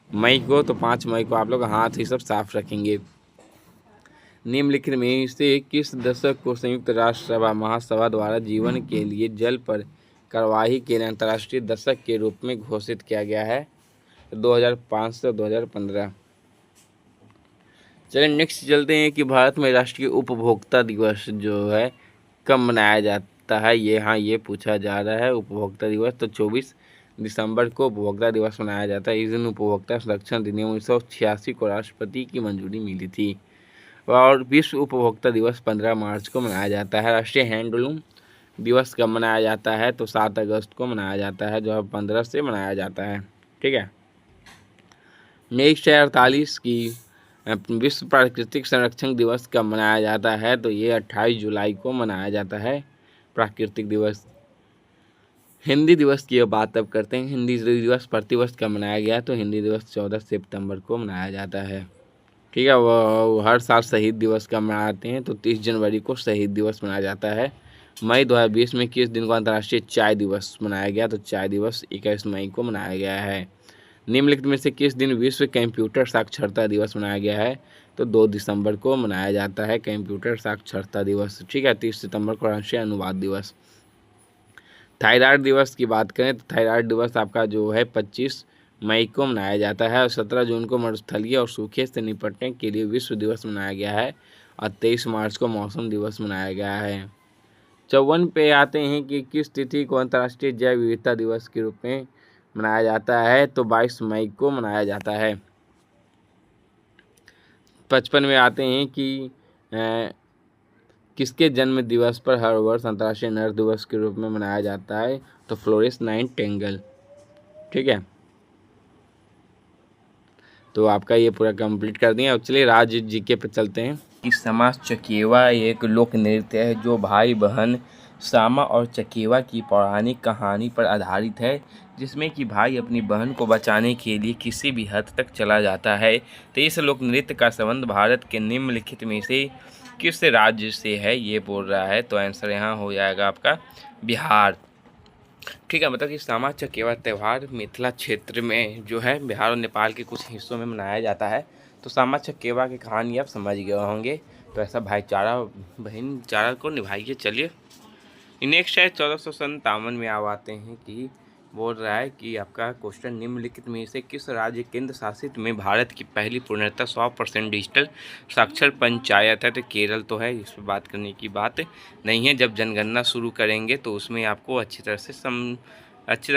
मई को। तो 5 मई को आप लोग हाथ ही सब साफ रखेंगे। निम्नलिखित में से किस दशक को संयुक्त राष्ट्र सभा महासभा द्वारा जीवन के लिए जल पर कार्यवाही के लिए अंतर्राष्ट्रीय दशक के रूप में घोषित किया गया है, 2005 से 2015। चलिए नेक्स्ट चलते हैं कि भारत में राष्ट्रीय उपभोक्ता दिवस जो है कब मनाया जाता है। ये पूछा जा रहा है उपभोक्ता दिवस, तो 24 दिसंबर को उपभोक्ता दिवस मनाया जाता है। इस दिन उपभोक्ता संरक्षण अधिनियम 1986 को राष्ट्रपति की मंजूरी मिली थी। और विश्व उपभोक्ता दिवस 15 मार्च को मनाया जाता है। राष्ट्रीय हैंडलूम दिवस कब मनाया जाता है, तो 7 अगस्त को मनाया जाता है, जो 15 से मनाया जाता है। ठीक है। नेक्स्ट है 48 की विश्व प्राकृतिक संरक्षण दिवस कब मनाया जाता है, तो ये 28 जुलाई को मनाया जाता है प्राकृतिक दिवस। हिंदी दिवस की बात अब करते हैं। हिंदी दिवस प्रतिवर्ष कब मनाया गया, तो हिंदी दिवस 14 सितंबर को मनाया जाता है। ठीक है। वो हर साल शहीद दिवस कब मनाते हैं, तो 30 जनवरी को शहीद दिवस मनाया जाता है। मई 2020 में किस दिन को अंतर्राष्ट्रीय चाय दिवस मनाया गया, तो चाय दिवस 21 मई को मनाया गया है। निम्नलिखित में से किस दिन विश्व कंप्यूटर साक्षरता दिवस मनाया गया है, तो 2 दिसंबर को मनाया जाता है कंप्यूटर साक्षरता दिवस। ठीक है। 30 सितंबर को राष्ट्रीय अनुवाद दिवस। थायराइड दिवस की बात करें तो थायराइड दिवस आपका जो है 25 मई को मनाया जाता है और 17 जून को मरुस्थलीय और सूखे से निपटने के लिए विश्व दिवस मनाया गया है और 23 मार्च को मौसम दिवस मनाया गया है। 54 पे आते हैं कि किस तिथि को अंतर्राष्ट्रीय जैव विविधता दिवस के रूप में मनाया जाता है, तो 22 मई को मनाया जाता है। 55 में आते हैं कि किसके जन्म दिवस पर हर वर्ष अंतर्राष्ट्रीय नर दिवस के रूप में मनाया जाता है, तो फ्लोरेंस नाइटिंगेल। ठीक है, तो आपका ये पूरा कंप्लीट कर दिया। अब चलिए राज्य जीके पे चलते हैं कि सामा चकेवा एक लोक नृत्य है जो भाई बहन सामा और चकेवा की पौराणिक कहानी पर आधारित है, जिसमें कि भाई अपनी बहन को बचाने के लिए किसी भी हद तक चला जाता है। तो इस लोक नृत्य का संबंध भारत के निम्नलिखित में से किस राज्य से है, ये बोल रहा है। तो आंसर यहाँ हो जाएगा आपका बिहार। ठीक है, मतलब कि सामा चकेवा त्यौहार मिथिला क्षेत्र में जो है बिहार और नेपाल के कुछ हिस्सों में मनाया जाता है। तो सामा चकेवा की कहानी आप समझ गए होंगे। तो ऐसा भाईचारा भाईचारा को निभाइए। चलिए नेक्स्ट है 1457 में आप आते हैं कि बोल रहा है कि आपका क्वेश्चन निम्नलिखित में से किस राज्य केंद्र शासित में भारत की पहली पूर्णतः 100% डिजिटल साक्षर पंचायत है। तो केरल तो है, इस पर बात करने की बात नहीं है। जब जनगणना शुरू करेंगे तो उसमें आपको अच्छी तरह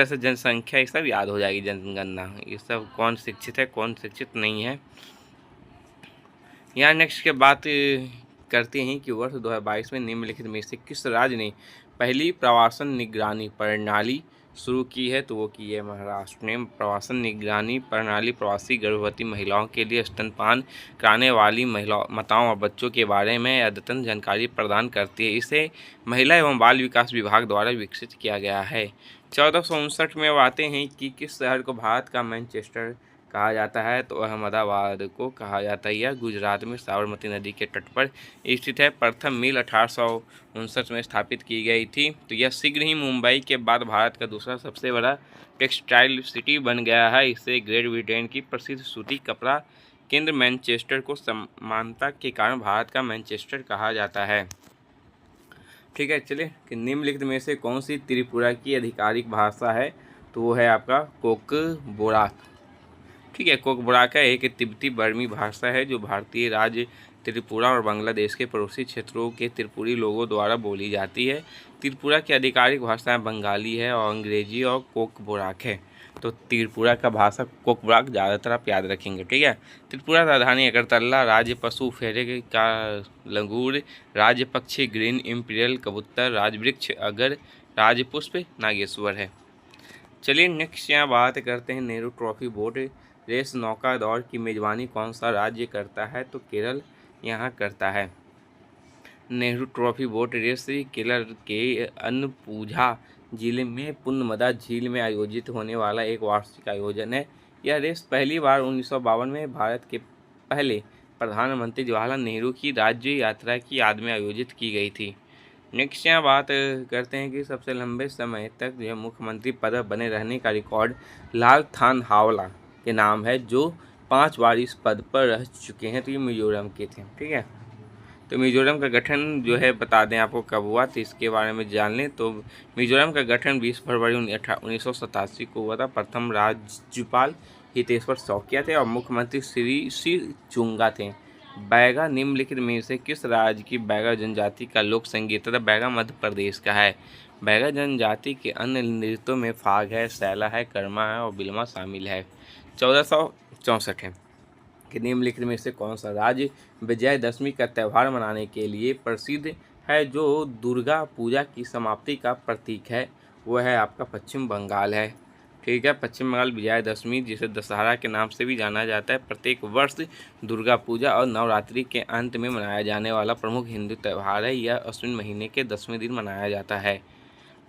से जनसंख्या ये सब याद हो जाएगी। जनगणना ये सब कौन शिक्षित है कौन शिक्षित नहीं है। यहाँ नेक्स्ट के बात करते हैं कि वर्ष 2022 में निम्नलिखित में से किस राज्य ने पहली प्रवासन निगरानी प्रणाली शुरू की है। तो वो की है महाराष्ट्र ने। प्रवासन निगरानी प्रणाली प्रवासी गर्भवती महिलाओं के लिए स्तनपान कराने वाली माताओं और बच्चों के बारे में अद्यतन जानकारी प्रदान करती है। इसे महिला एवं बाल विकास विभाग द्वारा विकसित किया गया है। 1459 में आते हैं कि किस शहर को भारत का मैनचेस्टर कहा जाता है। तो अहमदाबाद को कहा जाता है। यह गुजरात में साबरमती नदी के तट पर स्थित है। प्रथम मिल 1859 में स्थापित की गई थी। तो यह शीघ्र ही मुंबई के बाद भारत का दूसरा सबसे बड़ा टेक्सटाइल सिटी बन गया है। इसे ग्रेट ब्रिटेन की प्रसिद्ध सूती कपड़ा केंद्र मैनचेस्टर को समानता के कारण भारत का मैनचेस्टर कहा जाता है। ठीक है, चलिए कि निम्नलिखित में से कौन सी त्रिपुरा की आधिकारिक भाषा है। तो वो है आपका कोकबोराक। ठीक है, कोकबोराका एक तिब्बती बर्मी भाषा है जो भारतीय राज्य त्रिपुरा और बांग्लादेश के पड़ोसी क्षेत्रों के त्रिपुरी लोगों द्वारा बोली जाती है। त्रिपुरा की आधिकारिक भाषाएं बंगाली है और अंग्रेजी और कोकबोराक है। तो त्रिपुरा का भाषा कोकबोराक ज़्यादातर आप याद रखेंगे। ठीक है, त्रिपुरा राजधानी अगरतला, राज्य पशु फेरे का लंगूर, राज्य पक्षी ग्रीन इम्पीरियल कबूतर, राजवृक्ष अगर, राजपुष्प नागेश्वर है। चलिए नेक्स्ट यहाँ बात करते हैं नेहरू ट्रॉफी बोट रेस नौका दौड़ की मेज़बानी कौन सा राज्य करता है। तो केरल यहाँ करता है। Nehru trophy boat race Kerala के अन्नपूझा जिले में पुन्नमदा झील में आयोजित होने वाला एक वार्षिक आयोजन है। यह रेस पहली बार 1952 में भारत के पहले प्रधानमंत्री जवाहरलाल नेहरू की राज्य यात्रा की याद में आयोजित की गई थी। नेक्स्ट यहाँ बात करते हैं कि सबसे लंबे समय तक जो मुख्यमंत्री पद बने रहने का रिकॉर्ड लाल थानहावला के नाम है, जो 5 बार इस पद पर रह चुके हैं। तो ये मिजोरम के थे। ठीक है, तो मिजोरम का गठन जो है बता दें आपको कब हुआ, तो इसके बारे में जान लें। तो मिजोरम का गठन 20 फरवरी 1987 को हुआ था। प्रथम राज्यपाल हितेश्वर शौकिया थे और मुख्यमंत्री श्री चुंगा थे। बैगा निम्नलिखित में से किस राज्य की बैगा जनजाति का लोक संगीत है। बैगा मध्य प्रदेश का है। बैगा जनजाति के अन्य नृत्यों में फाग है, सैला है, कर्मा है और बिलमा शामिल है। 1464 है कि निम्नलिखित में से कौन सा राज्य विजयदशमी का त्यौहार मनाने के लिए प्रसिद्ध है, जो दुर्गा पूजा की समाप्ति का प्रतीक है। वह है आपका पश्चिम बंगाल है। ठीक है, पश्चिम बंगाल विजयदशमी जिसे दशहरा के नाम से भी जाना जाता है, प्रत्येक वर्ष दुर्गा पूजा और नवरात्रि के अंत में मनाया जाने वाला प्रमुख हिंदू त्यौहार है। यह अश्विन महीने के 10वें दिन मनाया जाता है।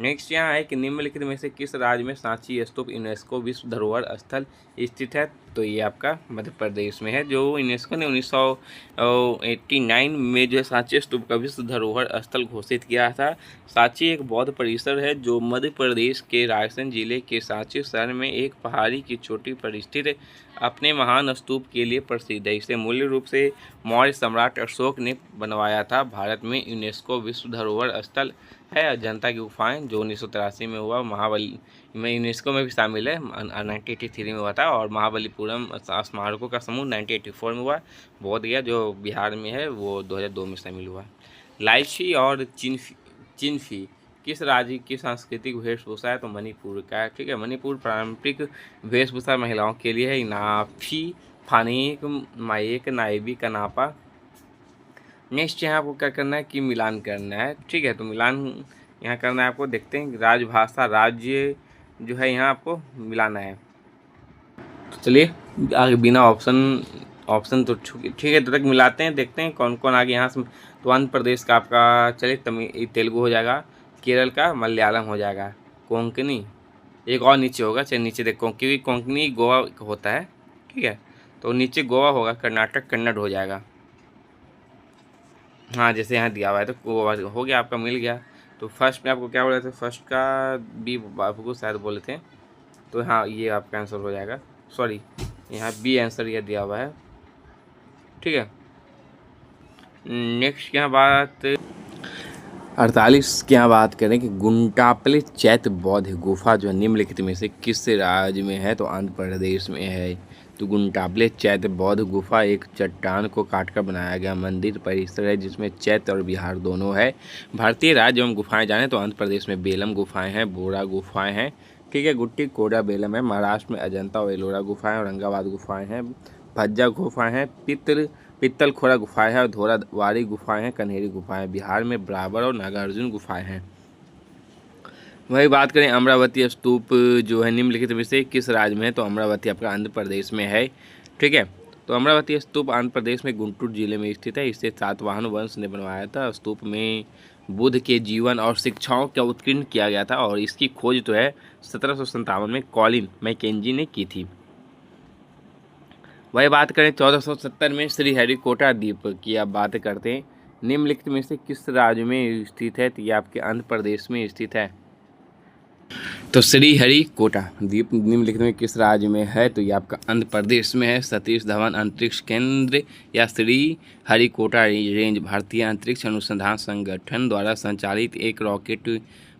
नेक्स्ट यहाँ है कि निम्नलिखित में से किस राज्य में सांची स्तूप यूनेस्को विश्व धरोहर स्थल स्थित है। तो ये आपका मध्य प्रदेश में है। जो यूनेस्को ने 1989 में जो सांची स्तूप का विश्व धरोहर स्थल घोषित किया था। सांची एक बौद्ध परिसर है जो मध्य प्रदेश के रायसेन जिले के सांची शहर में एक पहाड़ी की चोटी पर स्थित अपने महान स्तूप के लिए प्रसिद्ध है। इसे मूल रूप से मौर्य सम्राट अशोक ने बनवाया था। भारत में यूनेस्को विश्व धरोहर स्थल है। अजंता की गुफाएं जो 1983 में हुआ। में यूनेस्को में भी शामिल है, 1983 में हुआ था। और महाबलीपुरम स्मारकों का समूह 1984 में हुआ। बोध गया जो बिहार में है वो 2002 में शामिल हुआ। लाइची और चिन्फी किस राज्य की सांस्कृतिक वेशभूषा है? तो मणिपुर का है। ठीक है, मणिपुर पारंपरिक वेशभूषा महिलाओं के लिए है। नाफी, फानीक, माइक, नाइबी, कनापा। नेक्स्ट यहाँ आपको क्या करना है कि मिलान करना है। ठीक है, तो मिलान यहाँ करना है आपको। देखते हैं राजभाषा, राज्य जो है यहाँ आपको मिलाना है। तो चलिए आगे बिना ऑप्शन तो ठीक है, तो तक मिलाते हैं, देखते हैं कौन कौन आगे यहाँ से। तो आंध्र प्रदेश का आपका चलिए तेलुगु हो जाएगा, केरल का मलयालम हो जाएगा, कोंकणी एक और नीचे होगा। चलिए नीचे देखो, क्योंकि कोंकणी गोवा होता है। ठीक है, तो नीचे गोवा होगा, कर्नाटक कन्नड़ हो जाएगा। हाँ, जैसे यहाँ दिया हुआ है तो गोवा हो गया, आपका मिल गया। तो फर्स्ट में आपको क्या बोले थे? फर्स्ट का बी आपको शायद बोले थे, तो हाँ ये आपका आंसर हो जाएगा। सॉरी, यहाँ बी आंसर यह दिया हुआ है। ठीक है, नेक्स्ट क्या बात 48 की यहाँ बात करें कि गुंटापले चैत्य बौद्ध गुफा जो है निम्नलिखित में से किस राज्य में है? तो आंध्र प्रदेश में है। तो गुंटापले चैत्य बौद्ध गुफा एक चट्टान को काटकर बनाया गया मंदिर परिसर है जिसमें चैत्य और विहार दोनों है। भारतीय राज्य एवं गुफाएं जाने तो आंध्र प्रदेश में बेलम गुफाएं हैं, बोरा गुफाएं हैं। ठीक है, गुट्टी कोडा बेलम है। महाराष्ट्र में अजंता और एलोरा गुफाएं, औरंगाबाद गुफाएं हैं, भज्जा गुफाएं हैं, पित्तलखोरा गुफाएं हैं और धोरावाड़ी गुफाएं हैं, कन्हेरी गुफाएं। बिहार में ब्राबर और नागार्जुन गुफाएं हैं। वही बात करें अमरावती स्तूप जो है निम्नलिखित में से किस राज्य में है? तो अमरावती आपका आंध्र प्रदेश में है। ठीक है, तो अमरावती स्तूप आंध्र प्रदेश में गुंटूर जिले में स्थित है। इसे सातवाहन वंश ने बनवाया था। स्तूप में बुद्ध के जीवन और शिक्षाओं का उत्कीर्ण किया गया था और इसकी खोज जो है 1757 में कॉलिन मैकेंजी ने की थी। वही बात करें 1470 में श्रीहरिकोटा द्वीप की आप बात करते हैं, निम्नलिखित में से किस राज्य में स्थित है? तो ये आपके आंध्र प्रदेश में स्थित है। तो श्रीहरिकोटा द्वीप निम्नलिखित में किस राज्य में है? तो ये आपका आंध्र प्रदेश में है। सतीश धवन अंतरिक्ष केंद्र या श्रीहरिकोटा रेंज भारतीय अंतरिक्ष अनुसंधान संगठन द्वारा संचालित एक रॉकेट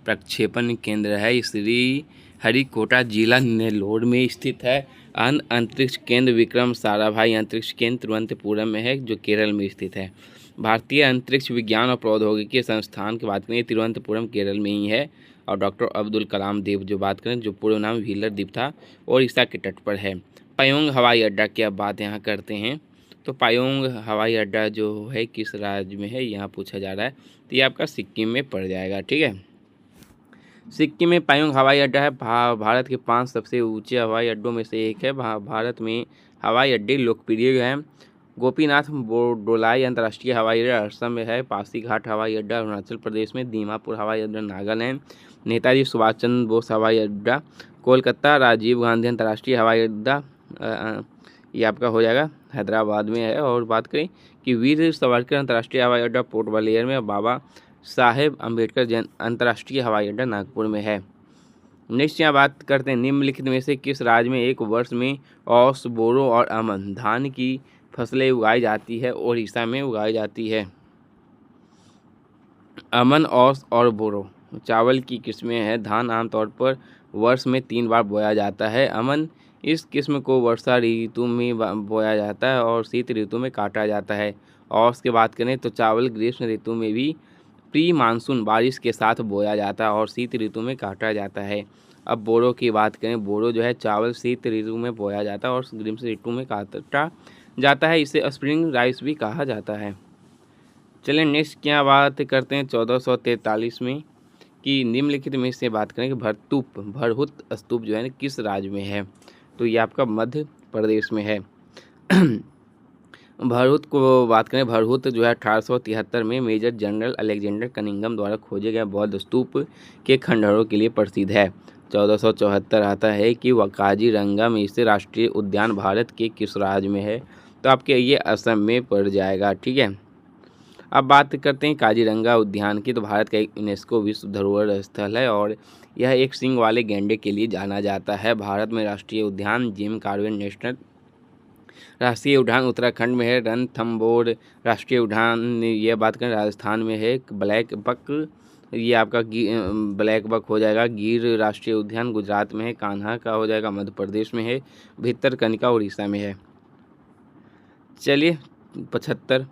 प्रक्षेपण केंद्र है। श्रीहरिकोटा जिला नेल्लोर में स्थित है। अन्य अंतरिक्ष केंद्र विक्रम साराभाई अंतरिक्ष केंद्र तिरुवनंतपुरम में है जो केरल में स्थित है। भारतीय अंतरिक्ष विज्ञान और प्रौद्योगिकी संस्थान की बात करें तिरुवनंतपुरम केरल में ही है। और डॉक्टर अब्दुल कलाम द्वीप जो बात करें जो पूर्व नाम व्हीलर द्वीप था ओडिशा के तट पर है। पायोंग हवाई अड्डा की अब बात यहाँ करते हैं। तो पायोंग हवाई अड्डा जो है किस राज्य में है यहाँ पूछा जा रहा है। तो ये आपका सिक्किम में पड़ जाएगा। ठीक है, सिक्किम में पायोंग हवाई अड्डा है। भारत के 5 सबसे ऊंचे हवाई अड्डों में से एक है। भारत में हवाई अड्डे लोकप्रिय हैं। गोपीनाथ बोरडोलाई अंतर्राष्ट्रीय हवाई अड्डा असम में है। पासीघाट हवाई अड्डा अरुणाचल प्रदेश में। दीमापुर हवाई अड्डा नागालैंड। नेताजी सुभाष चंद्र बोस हवाई अड्डा कोलकाता। राजीव गांधी अंतर्राष्ट्रीय हवाई अड्डा ये आपका हो जाएगा हैदराबाद में है। और बात करें कि वीर सावरकर अंतर्राष्ट्रीय हवाई अड्डा पोर्ट ब्लेयर में। बाबा साहेब अम्बेडकर अंतर्राष्ट्रीय हवाई अड्डा नागपुर में है। नेक्स्ट यहाँ बात करते हैं निम्नलिखित में से किस राज्य में एक वर्ष में औस, बोरो और अमन धान की फसलें उगाई जाती है? ओडिशा में उगाई जाती है। अमन, औस और बोरो चावल की किस्में हैं। धान आमतौर पर वर्ष में 3 बार बोया जाता है। अमन इस किस्म को वर्षा ऋतु में बोया जाता है और शीत ऋतु में काटा जाता है। औस की बात करें तो चावल ग्रीष्म ऋतु में भी प्री मानसून बारिश के साथ बोया जाता है और शीत ऋतु में काटा जाता है। अब बोरो की बात करें, बोरो जो है चावल शीत ऋतु में बोया जाता है और ग्रीष्म ऋतु में काटा जाता है। इसे स्प्रिंग राइस भी कहा जाता है। चलिए नेक्स्ट क्या बात करते हैं 1443 में कि निम्नलिखित में से बात करें कि भरहुत स्तूप जो है किस राज्य में है? तो ये आपका मध्य प्रदेश में है। भरहुत को बात करें, भरहुत जो है 1873 में मेजर जनरल अलेक्जेंडर कनिंघम द्वारा खोजे गए बौद्ध स्तूप के खंडहरों के लिए प्रसिद्ध है। 1474 आता है कि काजीरंगा में स्थित राष्ट्रीय उद्यान भारत के किस राज्य में है? तो आपके ये असम में पड़ जाएगा। ठीक है, अब बात करते हैं काजीरंगा उद्यान की। तो भारत का एक यूनेस्को विश्व धरोहर स्थल है और यह एक सींग वाले गैंडे के लिए जाना जाता है। भारत में राष्ट्रीय उद्यान जिम कॉर्बेट नेशनल राष्ट्रीय उद्यान उत्तराखंड में है। रणथंभौर राष्ट्रीय उद्यान ये बात करें राजस्थान में है। ब्लैक बक ये आपका ब्लैक बक हो जाएगा। गिर राष्ट्रीय उद्यान गुजरात में है। कान्हा का हो जाएगा मध्य प्रदेश में है। भितरकनिका उड़ीसा में है। चलिए 75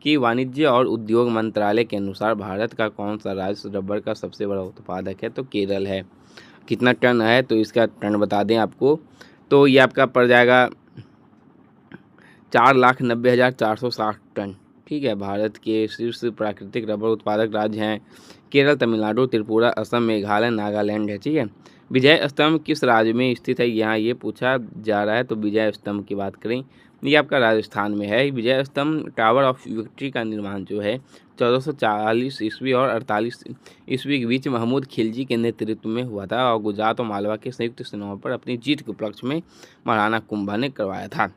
कि वाणिज्य और उद्योग मंत्रालय के अनुसार भारत का कौन सा राज्य रबर का सबसे बड़ा उत्पादक है? तो केरल है। कितना टन है तो इसका टन बता दें आपको, तो ये आपका पड़ जाएगा 4,90,460 टन। ठीक है। भारत के शीर्ष प्राकृतिक रबर उत्पादक राज्य हैं केरल, तमिलनाडु, त्रिपुरा, असम, मेघालय, नागालैंड है। ठीक है। विजय स्तंभ किस राज्य में स्थित है? यहाँ ये पूछा जा रहा है, तो विजय स्तंभ की बात करें, ये आपका राजस्थान में है। विजय स्तंभ टावर ऑफ विक्ट्री का निर्माण जो है 1440 ईस्वी और 48 ईस्वी के बीच महमूद खिलजी के नेतृत्व में हुआ था और गुजरात और मालवा के संयुक्त सेनाओं पर अपनी जीत के उपलक्ष्य में महाराणा कुंभा ने करवाया था।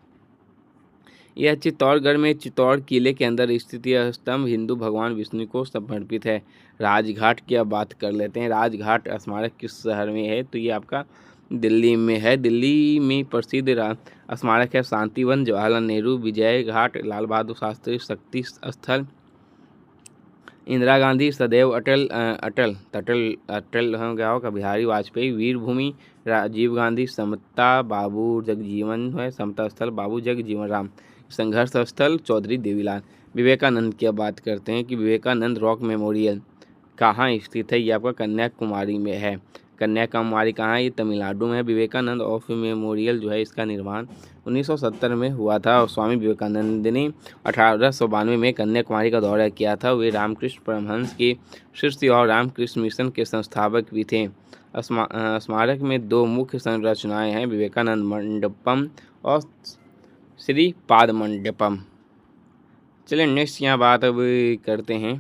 यह चित्तौड़गढ़ में चित्तौड़ किले के अंदर स्थित यह स्तंभ हिंदू भगवान विष्णु को समर्पित है। राजघाट की अब बात कर लेते हैं। राजघाट स्मारक किस शहर में है? तो ये आपका दिल्ली में है। दिल्ली में प्रसिद्ध स्मारक है शांतिवन, जवाहरलाल नेहरू, विजय घाट, लाल बहादुर शास्त्री शक्ति स्थल, इंदिरा गांधी सदैव अटल अटल अटल अटल हो गया होगा, बिहारी वाजपेयी वीर भूमि, राजीव गांधी समता बाबू जगजीवन है, समता स्थल बाबू जगजीवन राम, संघर्ष स्थल चौधरी देवीलाल। विवेकानंद की अब बात करते हैं कि विवेकानंद रॉक मेमोरियल कहाँ स्थित है? ये आपका कन्याकुमारी में है। कन्याकुमारी कहाँ है? ये तमिलनाडु में है। विवेकानंद ऑफ मेमोरियल जो है इसका निर्माण 1970 में हुआ था और स्वामी विवेकानंद ने 1892 में कन्याकुमारी का दौरा किया था। वे रामकृष्ण परमहंस के शिष्य और रामकृष्ण मिशन के संस्थापक भी थे। स्मारक में दो मुख्य संरचनाएं हैं, विवेकानंद मंडपम और श्री पाद मंडपम। चलिए नेक्स्ट यहाँ बात अब करते हैं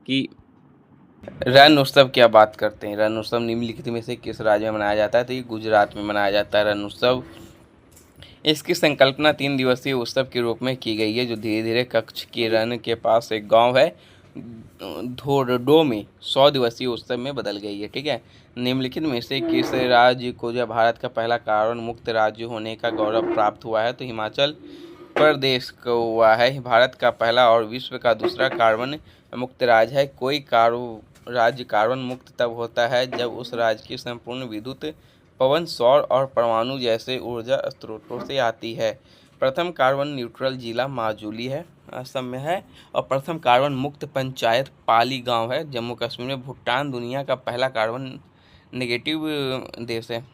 कि रण उत्सव की बात करते हैं। रण उत्सव निम्नलिखित में से किस राज्य में मनाया जाता है? तो ये गुजरात में मनाया जाता है रण उत्सव। इसकी संकल्पना 3 दिवसीय उत्सव के रूप में की गई है, जो धीरे धीरे कच्छ के रण के पास एक गांव है धोरडो में 100 दिवसीय उत्सव में बदल गई है। ठीक है। निम्नलिखित में से किस राज्य को जो भारत का पहला कार्बन मुक्त राज्य होने का गौरव प्राप्त हुआ है? तो हिमाचल प्रदेश को हुआ है। भारत का पहला और विश्व का दूसरा कार्बन मुक्त राज्य है। कोई राज्य कार्बन मुक्त तब होता है जब उस राज्य की संपूर्ण विद्युत पवन, सौर और परमाणु जैसे ऊर्जा स्रोतों से आती है। प्रथम कार्बन न्यूट्रल जिला माजुली है, असम में है, और प्रथम कार्बन मुक्त पंचायत पाली गांव है, जम्मू कश्मीर में। भूटान दुनिया का पहला कार्बन नेगेटिव देश है।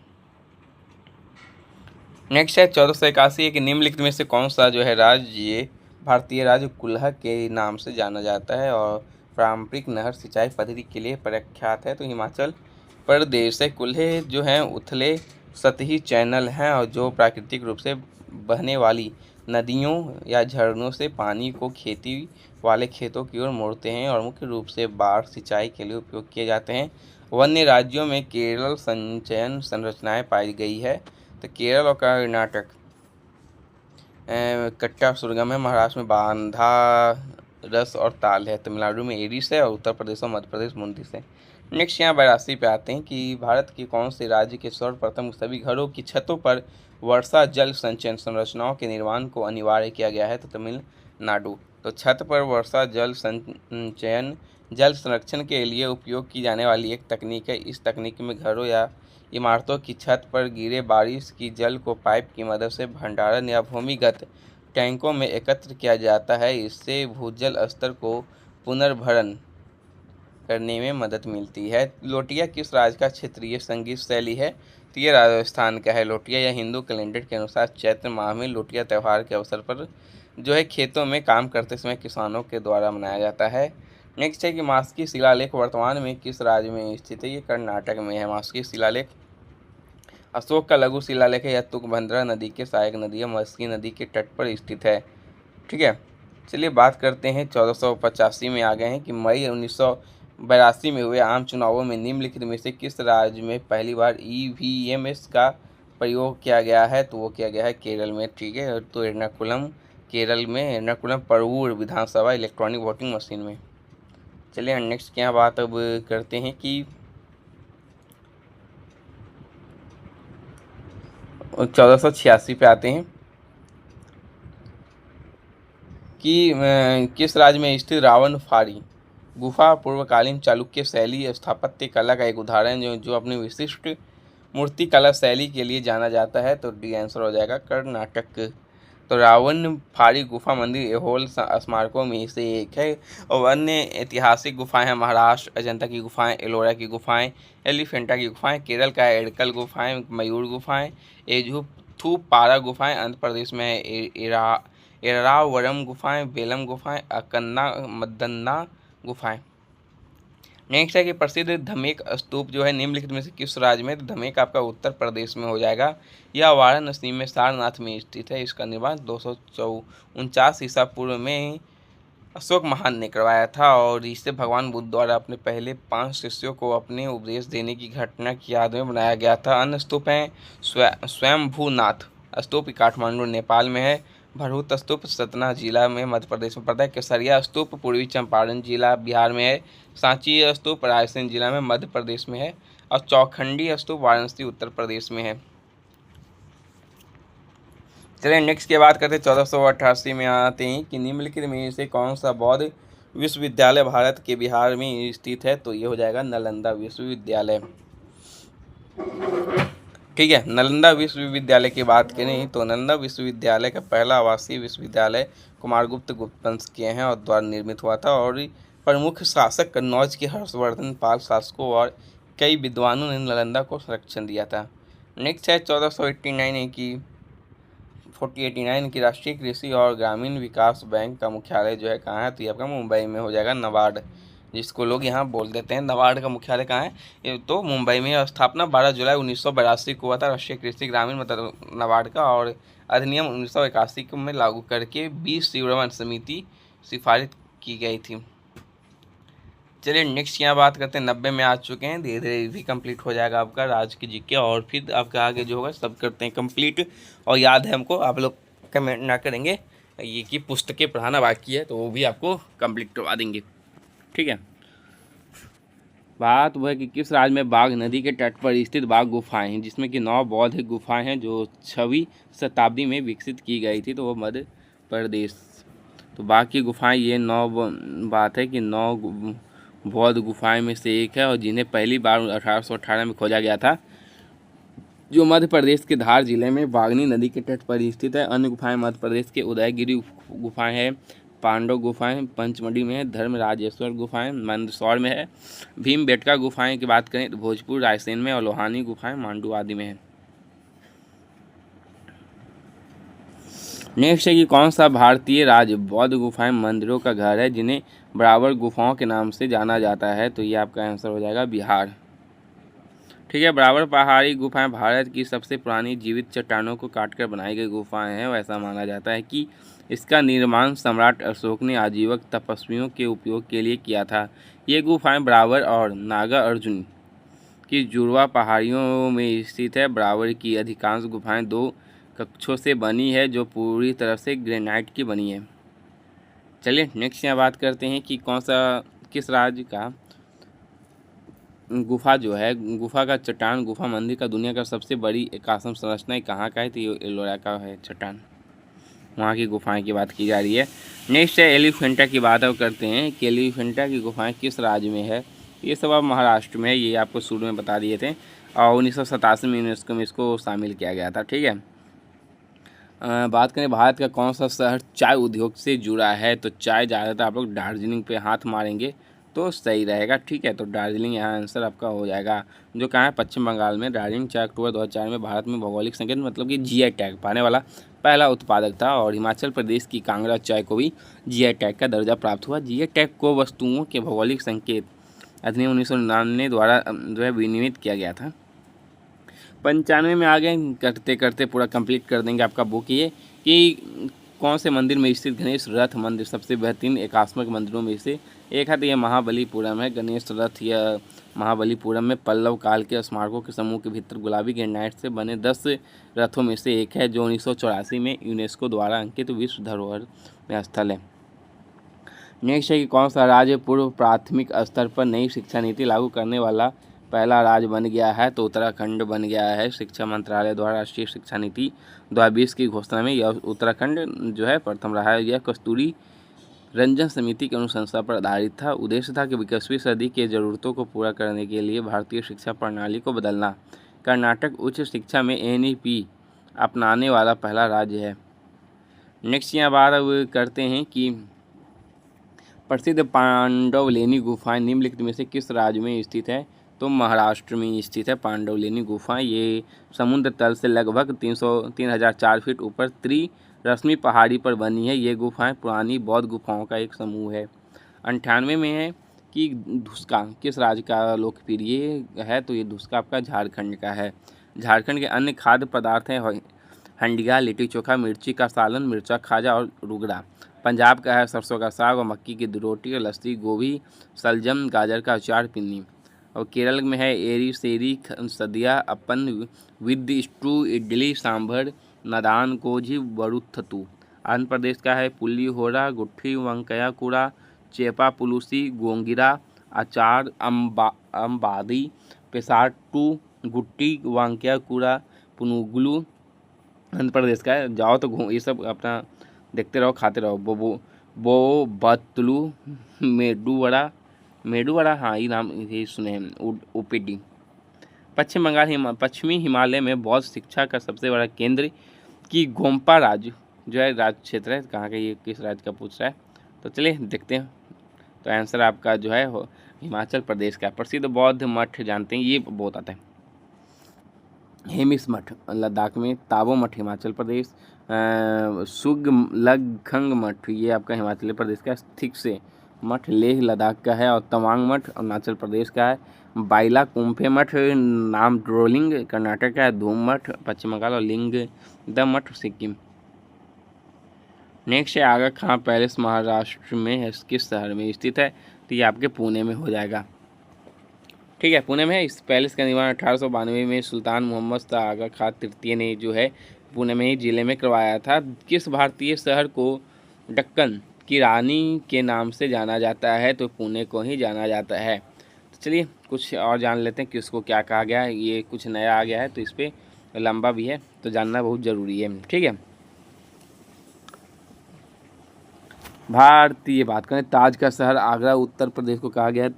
नेक्स्ट है 1481 कि निम्नलिखित में से कौन सा जो है राज्य भारतीय राज्य कुल्ह के नाम से जाना जाता है और पारंपरिक नहर सिंचाई पद्धति के लिए प्रख्यात है? तो हिमाचल प्रदेश है। कुल्हे जो हैं उथले सतही चैनल हैं और जो प्राकृतिक रूप से बहने वाली नदियों या झरनों से पानी को खेती वाले खेतों की ओर मोड़ते हैं और मुख्य रूप से बाढ़ सिंचाई के लिए उपयोग किए जाते हैं। वन्य राज्यों में केरल संचयन संरचनाएं पाई गई है। तो केरल और कर्नाटक कट्टा सुरगम है, महाराष्ट्र में बांधा रस और ताल है, तमिलनाडु में एडिस है और उत्तर प्रदेश और मध्य प्रदेश मुंदिस है। नेक्स्ट यहाँ 82 पे आते हैं कि भारत के कौन से राज्य के सर्वप्रथम सभी घरों की छतों पर वर्षा जल संचयन संरचनाओं के निर्माण को अनिवार्य किया गया है? तो तमिलनाडु। तो छत पर वर्षा जल संचयन जल संरक्षण के लिए उपयोग की जाने वाली एक तकनीक है। इस तकनीक में घरों या इमारतों की छत पर गिरे बारिश की जल को पाइप की मदद से भंडारण या भूमिगत टैंकों में एकत्र किया जाता है। इससे भूजल स्तर को पुनर्भरण करने में मदद मिलती है। लोटिया किस राज्य का क्षेत्रीय संगीत शैली है? तो ये राजस्थान का है। लोटिया या हिंदू कैलेंडर के अनुसार चैत्र माह में लोटिया त्यौहार के अवसर पर जो है खेतों में काम करते समय किसानों के द्वारा मनाया जाता है। नेक्स्ट है कि मास्की शिलालेख वर्तमान में किस राज्य में स्थित है? ये कर्नाटक में है। मास्की शिलालेख अशोक का लघु शिलालेख है। यह तुंगभद्रा नदी के सहायक नदी है, मस्की नदी के तट पर स्थित है। ठीक है। चलिए बात करते हैं 1485 में आ गए हैं कि मई 1982 में हुए आम चुनावों में निम्नलिखित में से किस राज्य में पहली बार EVMS का प्रयोग किया गया है? तो वो किया गया है केरल में। ठीक है। तो एर्नाकुलम केरल में, एर्नाकुलम परवूर विधानसभा इलेक्ट्रॉनिक वोटिंग मशीन में। चलिए नेक्स्ट क्या बात अब करते हैं कि 1486 पे आते हैं कि किस राज्य में स्थित रावण फाड़ी गुफा पूर्वकालीन चालुक्य शैली स्थापत्य कला का एक उदाहरण जो जो अपनी विशिष्ट मूर्ति कला शैली के लिए जाना जाता है। तो डी आंसर हो जाएगा कर्नाटक। तो रावण फाड़ी गुफा मंदिर ऐहोल स्मारकों में से एक है। और अन्य ऐतिहासिक गुफाएं हैं महाराष्ट्र अजंता की गुफाएं, एलोरा की गुफाएं, एलिफेंटा की गुफाएं, केरल का एडकल गुफाएं, मयूर गुफाएं, एझुथुपारा गुफाएं, आंध्र प्रदेश में है एरावरम गुफाएं, बेलम गुफाएं, अकन्ना मदन्ना गुफाएं। नेक्स्ट है कि प्रसिद्ध धमेक स्तूप जो है निम्नलिखित में से किस राज्य में? तो धमेक आपका उत्तर प्रदेश में हो जाएगा। यह वाराणसी में सारनाथ में स्थित है। इसका निर्माण 249 ईसा पूर्व में अशोक महान ने करवाया था और इसे भगवान बुद्ध द्वारा अपने पहले 5 शिष्यों को अपने उपदेश देने की घटना की याद में बनाया गया था। अन्य स्तूप हैं स्वयंभूनाथ स्तूप काठमांडू नेपाल में है। भरहुत स्तूप सतना जिला में मध्य प्रदेश में पड़ता है। केसरिया स्तूप पूर्वी चंपारण जिला बिहार में है। सांची स्तूप रायसेन जिला में मध्य प्रदेश में है। और चौखंडी स्तूप वाराणसी उत्तर प्रदेश में है। चलिए नेक्स्ट की बात करते हैं। 1488 में आते हैं कि निम्नलिखित में से कौन सा बौद्ध विश्वविद्यालय भारत के बिहार में स्थित है? तो ये हो जाएगा नालंदा विश्वविद्यालय। ठीक है, नालंदा विश्वविद्यालय की बात करें तो नालंदा विश्वविद्यालय का पहला आवासीय विश्वविद्यालय कुमारगुप्त गुप्त वंश के हैं और द्वारा निर्मित हुआ था। और प्रमुख शासक कन्नौज के हर्षवर्धन पाल शासकों और कई विद्वानों ने नालंदा को संरक्षण दिया था। नेक्स्ट है 1489 की 1489 की राष्ट्रीय कृषि और ग्रामीण विकास बैंक का मुख्यालय जो है कहाँ है? तो ये आपका मुंबई में हो जाएगा। नबार्ड जिसको लोग यहाँ बोल देते हैं, नबार्ड का मुख्यालय कहाँ है? ये तो मुंबई में। स्थापना 12 जुलाई 1982 को हुआ था। राष्ट्रीय कृषि ग्रामीण मतलब नबार्ड का। और अधिनियम 1981 में लागू करके 20 तीव्रवन समिति सिफारिश की गई थी। चलिए नेक्स्ट यहाँ बात करते हैं। 90 में आ चुके हैं, धीरे धीरे भी कंप्लीट हो जाएगा आपका राज्य की जीके और फिर आपका आगे जो होगा सब करते हैं कंप्लीट। और याद है हमको, आप लोग कमेंट ना करेंगे ये कि पुस्तकें पढ़ाना बाकी है तो वो भी आपको कंप्लीट करवा देंगे। ठीक है, बात वह है कि किस राज्य में बाघ नदी के तट पर स्थित बाघ गुफाएं हैं जिसमें कि 9 बौद्ध गुफाएं हैं जो 6वीं शताब्दी में विकसित की गई थी। तो वो मध्य प्रदेश। तो बाघ की गुफाएं ये 9 बात है कि 9 बौद्ध गुफाएं में से एक है और जिन्हें पहली बार 1818 में खोजा गया था, जो मध्य प्रदेश के धार जिले में बागनी नदी के तट पर स्थित है। अन्य गुफाएं मध्य प्रदेश के उदयगिरी गुफाएं हैं, पांडव गुफाएं पंचमढ़ी में है, धर्मराजेश्वर गुफाएं मंदसौर में है, भीमबेटका गुफाएं की बात करें तो भोजपुर रायसेन में, और लोहानी गुफाएं मांडू आदि में है। नेक्स्ट है कि कौन सा भारतीय राज्य बौद्ध गुफाएं मंदिरों का घर है जिन्हें बराबर गुफाओं के नाम से जाना जाता है? तो ये आपका आंसर हो जाएगा बिहार। ठीक है, बराबर पहाड़ी गुफाएं भारत की सबसे पुरानी जीवित चट्टानों को काटकर बनाई गई गुफाएं हैं। ऐसा माना जाता है कि इसका निर्माण सम्राट अशोक ने आजीवक तपस्वियों के उपयोग के लिए किया था। ये गुफाएं बराबर और नागा अर्जुन की जुड़वा पहाड़ियों में स्थित है। बराबर की अधिकांश गुफाएं 2 कक्षों से बनी है जो पूरी तरह से ग्रेनाइट की बनी है। चलिए नेक्स्ट यहाँ बात करते हैं कि किस राज्य का गुफा जो है, गुफा का चट्टान गुफा मंदिर का दुनिया का सबसे बड़ी एकाश्म संरचना कहाँ का है? तो ये एलोरा का है चट्टान, वहाँ की गुफाएं की बात की जा रही है। नेक्स्ट है एलिफेंटा की बात अब करते हैं कि एलिफेंटा की गुफाएं किस राज्य में है? ये सब अब महाराष्ट्र में है, ये आपको शुरू में बता दिए थे और 1987 में यूनेस्को में इसको शामिल किया गया था। ठीक है, बात करें भारत का कौन सा शहर चाय उद्योग से जुड़ा है? तो चाय ज़्यादातर आप लोग दार्जिलिंग पे हाथ मारेंगे तो सही रहेगा। ठीक है, तो दार्जिलिंग यहाँ आंसर आपका हो जाएगा, जो कहाँ है? पश्चिम बंगाल में। दार्जिलिंग चाय अक्टूबर 2004 में भारत में भौगोलिक संकेत मतलब कि जीआई टैग पाने वाला पहला उत्पादक था। और हिमाचल प्रदेश की कांगड़ा चाय को भी जीआई टैग का दर्जा प्राप्त हुआ। जीआई टैग को वस्तुओं के भौगोलिक संकेत अधिनियम 1999 द्वारा जो है विनियमित किया गया था। 95 में आ गए, करते करते पूरा कंप्लीट कर देंगे आपका बुक। ये कि कौन से मंदिर में स्थित गणेश रथ मंदिर सबसे बेहतरीन एकात्मक मंदिरों में से एक है? तो ये महाबलीपुरम है। गणेश रथ या महाबलीपुरम में पल्लव काल के स्मारकों के समूह के भीतर गुलाबी ग्रेनाइट से बने 10 रथों में से एक है, जो 1984 में यूनेस्को द्वारा अंकित विश्व धरोहर में स्थल है। नेक्स्ट है कि कौन सा राज्य पूर्व प्राथमिक स्तर पर नई शिक्षा नीति लागू करने वाला पहला राज्य बन गया है? तो उत्तराखंड बन गया है। शिक्षा मंत्रालय द्वारा राष्ट्रीय शिक्षा नीति 2020 की घोषणा में यह उत्तराखंड जो है प्रथम रहा है। यह कस्तूरी रंजन समिति की अनुशंसा पर आधारित था। उद्देश्य था कि 21वीं सदी के ज़रूरतों को पूरा करने के लिए भारतीय शिक्षा प्रणाली को बदलना। कर्नाटक उच्च शिक्षा में NEP अपनाने वाला पहला राज्य है। नेक्स्ट यहाँ बात अब करते हैं कि प्रसिद्ध पांडवलेनी गुफाएं निम्नलिखित में से किस राज्य में स्थित है? तो महाराष्ट्र में स्थित है पांडवलेनी गुफाएं। ये समुद्र तल से लगभग 3,004 फीट ऊपर त्रिरश्मि पहाड़ी पर बनी है। ये गुफाएं पुरानी बौद्ध गुफाओं का एक समूह है। 98 में है कि धुस्का किस राज्य का लोकप्रिय है? तो ये धुस्का आपका झारखंड का है। झारखंड के अन्य खाद्य पदार्थ हैं हंडिया, लिट्टी चोखा, मिर्ची का सालन, मिर्चा खाजा और रुगड़ा। पंजाब का है सरसों का साग और मक्की की रोटी और लस्सी, गोभी, सलजम, गाजर का अचार, पिन्नी। और केरल में है एरी सेरी सदिया अपन विद स्टू, इडली सांभर, नादान कोझी, वरुथतू। आंध्र प्रदेश का है पुल्ली होरा, गुट्ठी, वंकया कूड़ा, चेपा पुलुसी, गोंगिरा, अचार, अम्बादी, पेसाटू, गुट्टी, वांकया कूड़ा, पुनुगलू। आंध्र प्रदेश का है। जाओ तो ये सब अपना देखते रहो, खाते रहो। बो बतलू, मेडू वड़ा, हाँ ये नाम ये सुने हैं। OPD। पश्चिमी हिमालय में बौद्ध शिक्षा का सबसे बड़ा केंद्र की गोम्पा राज्य जो है राज्य क्षेत्र है। कहाँ का ये किस राज्य का पूछ रहा है? तो चलिए देखते हैं। तो आंसर आपका जो है हिमाचल प्रदेश का। प्रसिद्ध बौद्ध मठ जानते हैं, ये बहुत आता है। हेमिस मठ लद्दाख में, ताबो मठ हिमाचल प्रदेश, सुगलखंग मठ ये आपका हिमाचल प्रदेश का, थिक से मठ लेह लद्दाख का है, और तवांग मठ अरुणाचल प्रदेश का है। बाइला कुम्फे मठ नाम ड्रोलिंग कर्नाटक का है। धूम मठ पश्चिम बंगाल और लिंग द मठ सिक्किम। नेक्स्ट है आगा खां पैलेस महाराष्ट्र में है, किस शहर में स्थित है? तो ये आपके पुणे में हो जाएगा। ठीक है, पुणे में है। इस पैलेस का निर्माण 1892 में सुल्तान मोहम्मद शाह आगा खां तृतीय ने जो है पुणे में ही जिले में करवाया था। किस भारतीय शहर को दक्कन की रानी के नाम से जाना जाता है? तो पुणे को ही जाना जाता है। तो चलिए कुछ और जान लेते हैं कि उसको क्या कहा गया है। ये कुछ नया आ गया है तो इस पर लंबा भी है तो जानना बहुत ज़रूरी है। ठीक है, भारतीय बात करें, ताज का शहर आगरा उत्तर प्रदेश को कहा गया है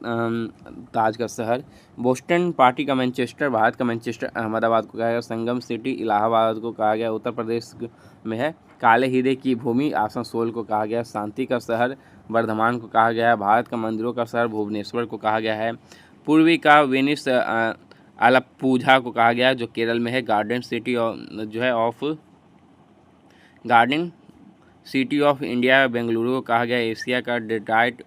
ताज का शहर। बोस्टन पार्टी का मैनचेस्टर भारत का मैनचेस्टर अहमदाबाद को कहा गया। संगम सिटी इलाहाबाद को कहा गया उत्तर प्रदेश में है। काले हीरे की भूमि आसनसोल को कहा गया। शांति का शहर वर्धमान को कहा गया है। भारत का मंदिरों का शहर भुवनेश्वर को कहा गया है। पूर्वी का वेनिस आलप्पुझा को कहा गया है जो केरल में है। गार्डन सिटी जो है of garden city of India Bengaluru को कहा गया है। एशिया का डेट्रायट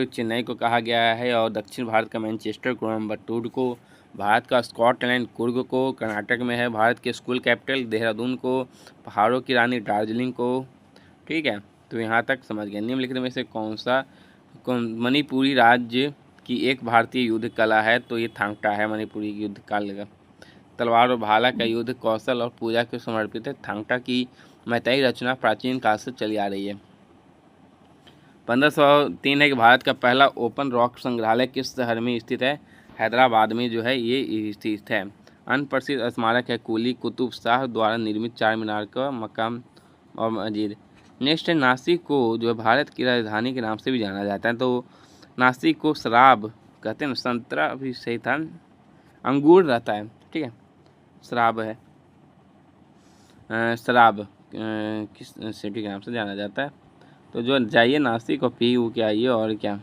चेन्नई को कहा गया है। और दक्षिण भारत का मैनचेस्टर कोयम्बटूर को। भारत का स्कॉटलैंड कुर्ग को। कर्नाटक में है भारत के स्कूल कैपिटल देहरादून को। पहाड़ों की रानी दार्जिलिंग को। ठीक है, तो यहाँ तक समझ गए। निम्नलिखित में से कौन मणिपुरी राज्य की एक भारतीय युद्ध कला है? तो ये थांगटा है मणिपुरी युद्ध कला का। तलवार और भाला का युद्ध कौशल और पूजा को समर्पित है। थांगटा की मैतेई रचना प्राचीन काल से चली आ रही है। 1503 है कि भारत का पहला ओपन रॉक संग्रहालय किस शहर में स्थित है? हैदराबाद में जो है ये स्थित है। अन्य प्रसिद्ध स्मारक है कुली कुतुब शाह द्वारा निर्मित चार मीनार का मकाम और मस्जिद। नेक्स्ट है नासिक को जो है भारत की राजधानी के नाम से भी जाना जाता है। तो नासिक को शराब कहते हैं ना, संतरा भी सही था, अंगूर रहता है। ठीक है, शराब है, शराब किस सिटी के नाम से जाना जाता है? तो जो जाइए नासिक और पी वो क्या आइए और क्या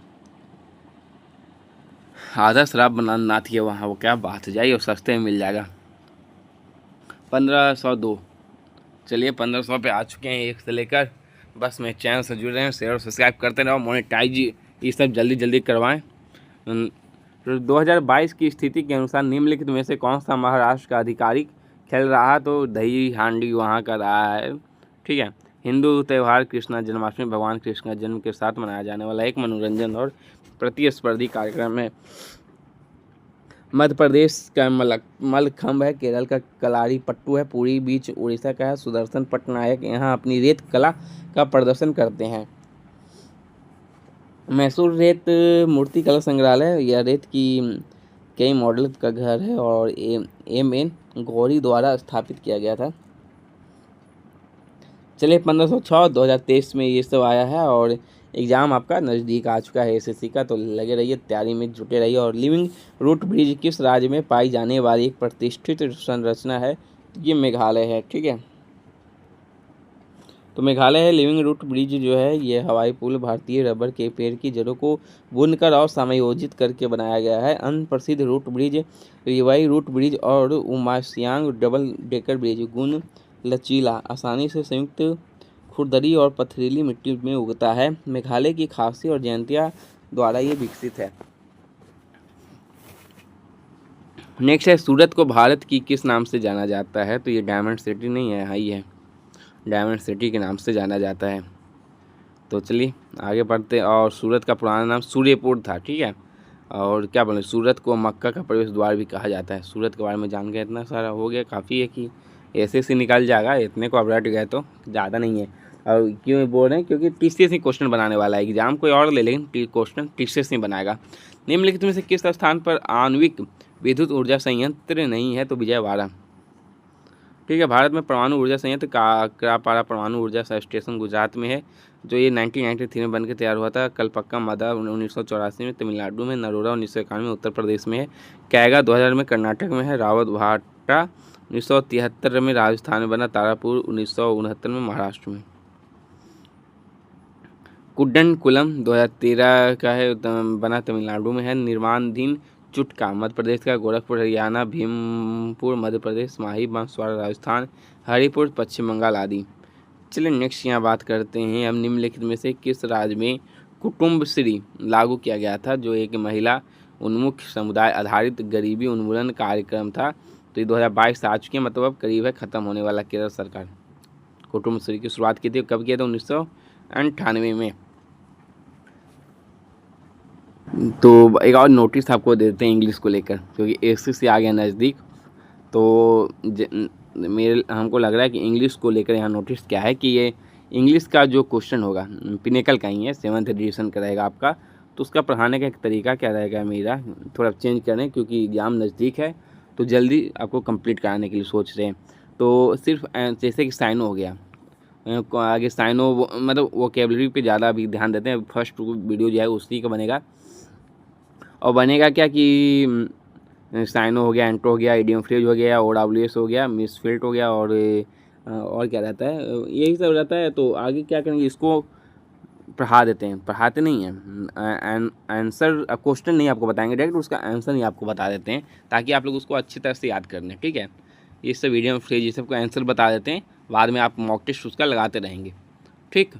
आधा शराब बनाना थी वहाँ, वो क्या बात, जाइए और सस्ते में मिल जाएगा। 1502। चलिए 1500 पे आ चुके हैं एक से लेकर। बस मेरे चैनल से जुड़ रहे हैं, शेयर और सब्सक्राइब करते रहो, मोनेटाइज ये सब जल्दी जल्दी करवाएं। तो 2022 की स्थिति के अनुसार निम्नलिखित में से कौन सा महाराष्ट्र का आधिकारिक खेल रहा? तो दही हांडी वहाँ का रहा है। ठीक है, हिंदू त्यौहार कृष्ण जन्माष्टमी भगवान कृष्ण का जन्म के साथ मनाया जाने वाला एक मनोरंजन और प्रतिस्पर्धी कार्यक्रम है। मध्य प्रदेश का मलखंभ है। केरल का कलारी पट्टू है। पूरी बीच उड़ीसा का है। सुदर्शन पटनायक यहाँ अपनी रेत कला का प्रदर्शन करते हैं। मैसूर रेत मूर्ति कला संग्रहालय यह रेत की कई मॉडल का घर है और MN गौरी द्वारा स्थापित किया गया था। चलिए 1506 2023 में ये सब आया है और एग्ज़ाम आपका नज़दीक आ चुका है एसएससी का, तो लगे रहिए तैयारी में जुटे रहिए। और लिविंग रूट ब्रिज किस राज्य में पाई जाने वाली एक प्रतिष्ठित संरचना है? तो ये मेघालय है, ठीक है। तो मेघालय है। लिविंग रूट ब्रिज जो है ये हवाई पुल भारतीय रबर के पेड़ की जड़ों को बुनकर और समायोजित करके बनाया गया है। अन्य प्रसिद्ध रूट ब्रिज रिवाई रूट ब्रिज और उमासियांग डबल डेकर ब्रिज गुण लचीला, आसानी से संयुक्त, खुरदरी और पथरीली मिट्टी में उगता है। मेघालय की खासी और जयंतिया द्वारा ये विकसित है। नेक्स्ट है, सूरत को भारत की किस नाम से जाना जाता है? तो ये डायमंड सिटी नहीं है, हाई है, डायमंड सिटी के नाम से जाना जाता है। तो चलिए आगे बढ़ते हैं। और सूरत का पुराना नाम सूर्यपुर था, ठीक है। और क्या बोले, सूरत को मक्का का प्रवेश द्वार भी कहा जाता है। सूरत के बारे में जान गए, इतना सारा हो गया, काफ़ी है कि ऐसे से निकल जाएगा, इतने को अब रट गए तो ज़्यादा नहीं है। और क्यों बोल रहे हैं, क्योंकि टीसीएस ही क्वेश्चन बनाने वाला है, एग्जाम कोई और ले लेकिन क्वेश्चन टीसीएस ही बनाएगा। निम्नलिखित में से किस स्थान पर आणविक विद्युत ऊर्जा संयंत्र नहीं है? तो विजयवाड़ा, ठीक है। भारत में परमाणु ऊर्जा संयंत्र काकरापारा परमाणु ऊर्जा स्टेशन गुजरात में है, जो ये 1993 में बनकर तैयार हुआ था। कलपक्का मदा 1984 में तमिलनाडु में, नरोरा 1991 में उत्तर प्रदेश में है, कैगा 2000 में कर्नाटक में है, रावत भाटा 1973 में राजस्थान में बना, तारापुर 1969 में महाराष्ट्र में। कुड्डनकुलम 2013 का है, बना तमिलनाडु में है। निर्माणाधीन चुटका मध्य प्रदेश का, गोरखपुर हरियाणा, भीमपुर मध्य प्रदेश, माही बांसवाड़ा राजस्थान, हरिपुर पश्चिम बंगाल आदि। चलिए नेक्स्ट यहाँ बात करते हैं, हम निम्नलिखित में से किस राज्य में कुटुम्बश्री लागू किया गया था? जो एक महिला उन्मुख समुदाय आधारित गरीबी उन्मूलन कार्यक्रम था। तो ये 2022 से आ चुकी है, मतलब अब करीब है ख़त्म होने वाला। केरल सरकार कुटुम्बश्री की शुरुआत की थी, कब किया था? 1998 में। तो एक और नोटिस आपको देते हैं इंग्लिश को लेकर, क्योंकि एसएससी आ गया नज़दीक। तो मेरे हमको लग रहा है कि इंग्लिश को लेकर यहाँ नोटिस क्या है कि ये इंग्लिश का जो क्वेश्चन होगा पिनेकल का ही है, 7th एडिशन का रहेगा आपका। तो उसका पढ़ाने का एक तरीका क्या रहेगा, मेरा थोड़ा चेंज करें, क्योंकि एग्ज़ाम नज़दीक है तो जल्दी आपको कंप्लीट कराने के लिए सोच रहे हैं। तो सिर्फ जैसे कि साइनो हो गया, आगे साइनो मतलब वोकेबलरी पे ज़्यादा अभी ध्यान देते हैं। फर्स्ट वीडियो जो है उसी का बनेगा। और बनेगा क्या कि साइनो हो गया, एंट्रो हो गया, इडियम फ्रेज हो गया, ओडब्ल्यूएस हो गया, मिसफिल्ट हो गया, और क्या रहता है, यही सब रहता है। तो आगे क्या करेंगे, इसको पढ़ा देते हैं, पढ़ाते नहीं हैं, आंसर क्वेश्चन नहीं आपको बताएंगे डायरेक्ट, उसका आंसर नहीं आपको बता देते हैं, ताकि आप लोग उसको अच्छी तरह से याद कर लें, ठीक है। ये सब इडियम फ्रेज ये सब को आंसर बता देते हैं, बाद में आप मॉक टेस्ट उसका लगाते रहेंगे, ठीक।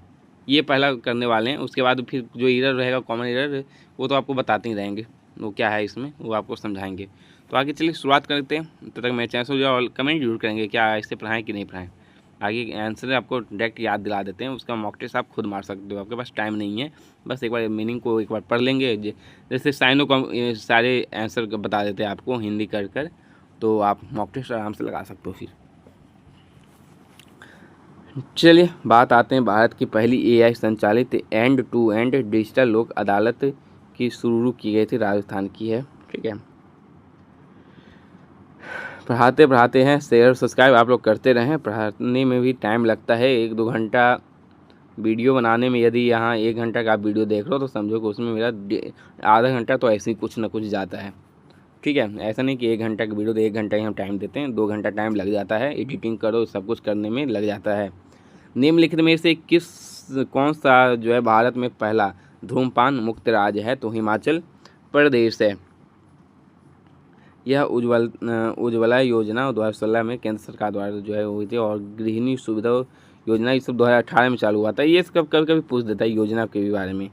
ये पहला करने वाले हैं। उसके बाद फिर जो एरर रहेगा, कॉमन एरर, वो तो आपको बताते ही रहेंगे, वो क्या है इसमें, वो आपको समझाएंगे। तो आगे चलिए शुरुआत करते हैं। तब तक मेरे चैनल से जाओ और कमेंट जरूर करेंगे क्या इससे पढ़ाएं कि नहीं पढ़ाएं। आगे आंसर आपको डायरेक्ट याद दिला देते हैं, उसका मॉक टेस्ट आप खुद मार सकते हो, आपके पास टाइम नहीं है, बस एक बार मीनिंग को एक बार पढ़ लेंगे। जैसे साइनो को सारे आंसर बता देते हैं आपको हिंदी कर कर, तो आप मॉक टेस्ट आराम से लगा सकते हो। फिर चलिए बात आते हैं, भारत की पहली एआई संचालित एंड टू एंड डिजिटल लोक अदालत की शुरू की गई थी, राजस्थान की है, ठीक है। पढ़ाते पढ़ाते हैं, शेयर सब्सक्राइब आप लोग करते रहें, पढ़ाने में भी टाइम लगता है, 1-2 घंटा वीडियो बनाने में। यदि यहाँ 1 घंटा का आप वीडियो देख रहे हो तो समझो कि उसमें मेरा आधा घंटा तो ऐसे ही कुछ ना कुछ जाता है, ठीक है। ऐसा नहीं कि 1 घंटा का वीडियो तो 1 घंटा ही हम टाइम देते हैं, 2 घंटा टाइम लग जाता है, एडिटिंग करो सब कुछ करने में लग जाता है। निम्नलिखित में से कौन सा जो है भारत में पहला धूम्रपान मुक्त राज्य है? तो हिमाचल प्रदेश है। यह उज्ज्वला योजना 2016 में केंद्र सरकार द्वारा जो है हुई थी। और गृहिणी सुविधा योजना ये सब 2018 में चालू हुआ था। ये सब कभी कभी पूछ देता है योजना के बारे में।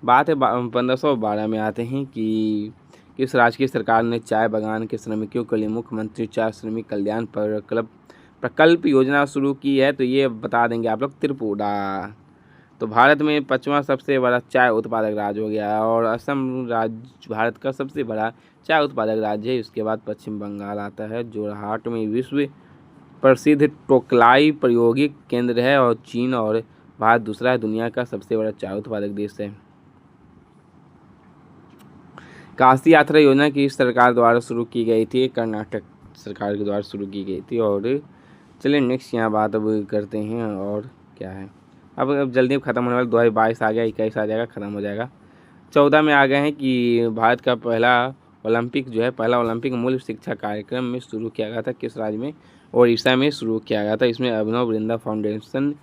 बात है 1512 में आते हैं कि किस राज्य की सरकार ने चाय बागान के श्रमिकों के लिए मुख्यमंत्री चाय श्रमिक कल्याण प्रकल्प योजना शुरू की है? तो ये बता देंगे आप लोग, त्रिपुरा। तो भारत में 5वां सबसे बड़ा चाय उत्पादक राज्य हो गया, और असम राज्य भारत का सबसे बड़ा चाय उत्पादक राज्य है। उसके बाद पश्चिम बंगाल आता है। जोरहाट में विश्व प्रसिद्ध टोकलाई प्रायोगिक केंद्र है, और चीन और भारत दूसरा है दुनिया का सबसे बड़ा चाय उत्पादक देश है। काशी यात्रा योजना की सरकार द्वारा शुरू की गई थी, कर्नाटक सरकार के द्वारा शुरू की गई थी। और चलिए नेक्स्ट यहाँ बात अब करते हैं और क्या है, अब जल्दी ख़त्म होने वाला 2022 आ गया, 21 आ जाएगा, ख़त्म हो जाएगा। 14 में आ गए हैं कि भारत का पहला ओलंपिक मूल शिक्षा कार्यक्रम में शुरू किया गया था, किस राज्य में? ओडिशा में शुरू किया गया था। इसमें अभिनव बिंद्रा फाउंडेशन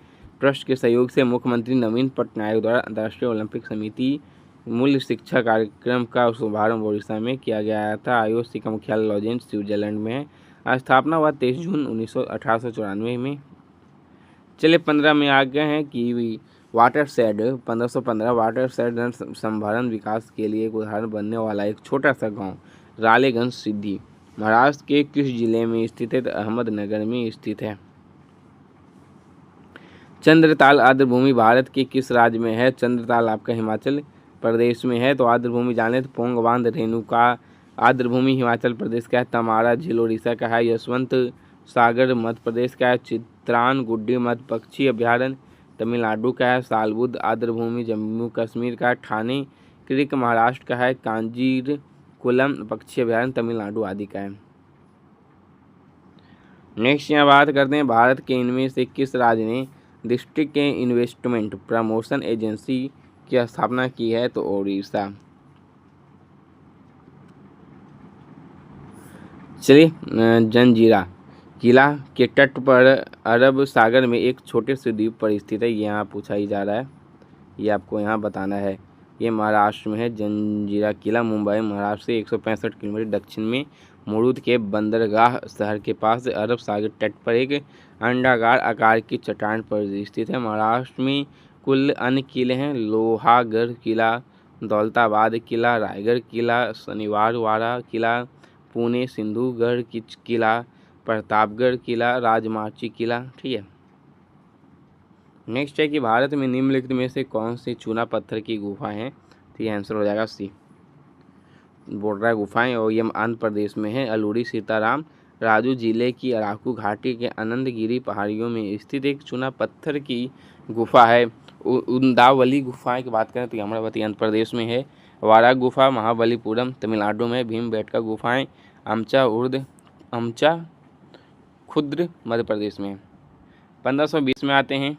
ट्रस्ट के सहयोग से मुख्यमंत्री नवीन पटनायक द्वारा अंतर्राष्ट्रीय ओलंपिक समिति मूल शिक्षा कार्यक्रम का शुभारंभ ओडिशा में किया गया था। IOC का मुख्यालय लॉजेंस स्विट्जरलैंड में है। स्थापना हुआ 23 जून 1894 में। चलिए 15 में आ गए हैं कि वाटरशेड 1515 वाटरशेड जल संभरण विकास के लिए एक उदाहरण बनने वाला एक छोटा सा गांव रालेगंज सिद्धि महाराष्ट्र के किस जिले में स्थित है? तो अहमदनगर में स्थित है। चंद्रताल आर्द्रभूमि भारत के किस राज्य में है? चंद्रताल आपका हिमाचल प्रदेश में है। तो आर्द्रभूमि जाने तो पोंग बांध रेणुका आर्द्रभूमि हिमाचल प्रदेश का है। तमारा झील उड़ीसा का है। यशवंत सागर मध्य प्रदेश का है। चित्रान गुड्डी मध्य पक्षी अभ्यारण्य तमिलनाडु का है। सालबुद्ध आर्द्रभूमि जम्मू कश्मीर का है। ठाणे क्रिक महाराष्ट्र का है। कांजीर कुलम पक्षी अभ्यारण्य तमिलनाडु आदि का है। नेक्स्ट यहाँ बात करते हैं भारत के इनमें से किस राज्य ने डिस्ट्रिक्ट इन्वेस्टमेंट प्रमोशन एजेंसी की स्थापना की है? तो ओडिशा। चलिए जंजीरा किला के तट पर अरब सागर में एक छोटे से द्वीप पर स्थित है। ये यहाँ पूछा ही जा रहा है, ये आपको यहाँ बताना है। ये महाराष्ट्र में है। जंजीरा किला मुंबई महाराष्ट्र से 165 किलोमीटर दक्षिण में मुरुद के बंदरगाह शहर के पास अरब सागर तट पर एक अंडाकार आकार की चट्टान पर स्थित है। महाराष्ट्र में कुल अन्य किले हैं। लोहागढ़ किला, दौलताबाद किला, रायगढ़ किला, शनिवारवाड़ा किला, पुणे सिंधुगढ़ किला, प्रतापगढ़ किला, राजमाची किला। ठीक है। नेक्स्ट है कि भारत में निम्नलिखित में से कौन सी चूना पत्थर की गुफाएं हैं? तो ये आंसर हो जाएगा सी, बोर्डरा गुफाएं। और ये आंध्र प्रदेश में है। अलूरी सीताराम राजू जिले की अराकू घाटी के अनंतगिरी पहाड़ियों में स्थित एक चूना पत्थर की गुफा है। उंदावली गुफाएं की बात करें तो अमरावती आंध्र प्रदेश में है। वारा गुफा महाबलीपुरम तमिलनाडु में। भीमबेटका गुफाएं अमचा खुर्द मध्य प्रदेश में। 1520 में आते हैं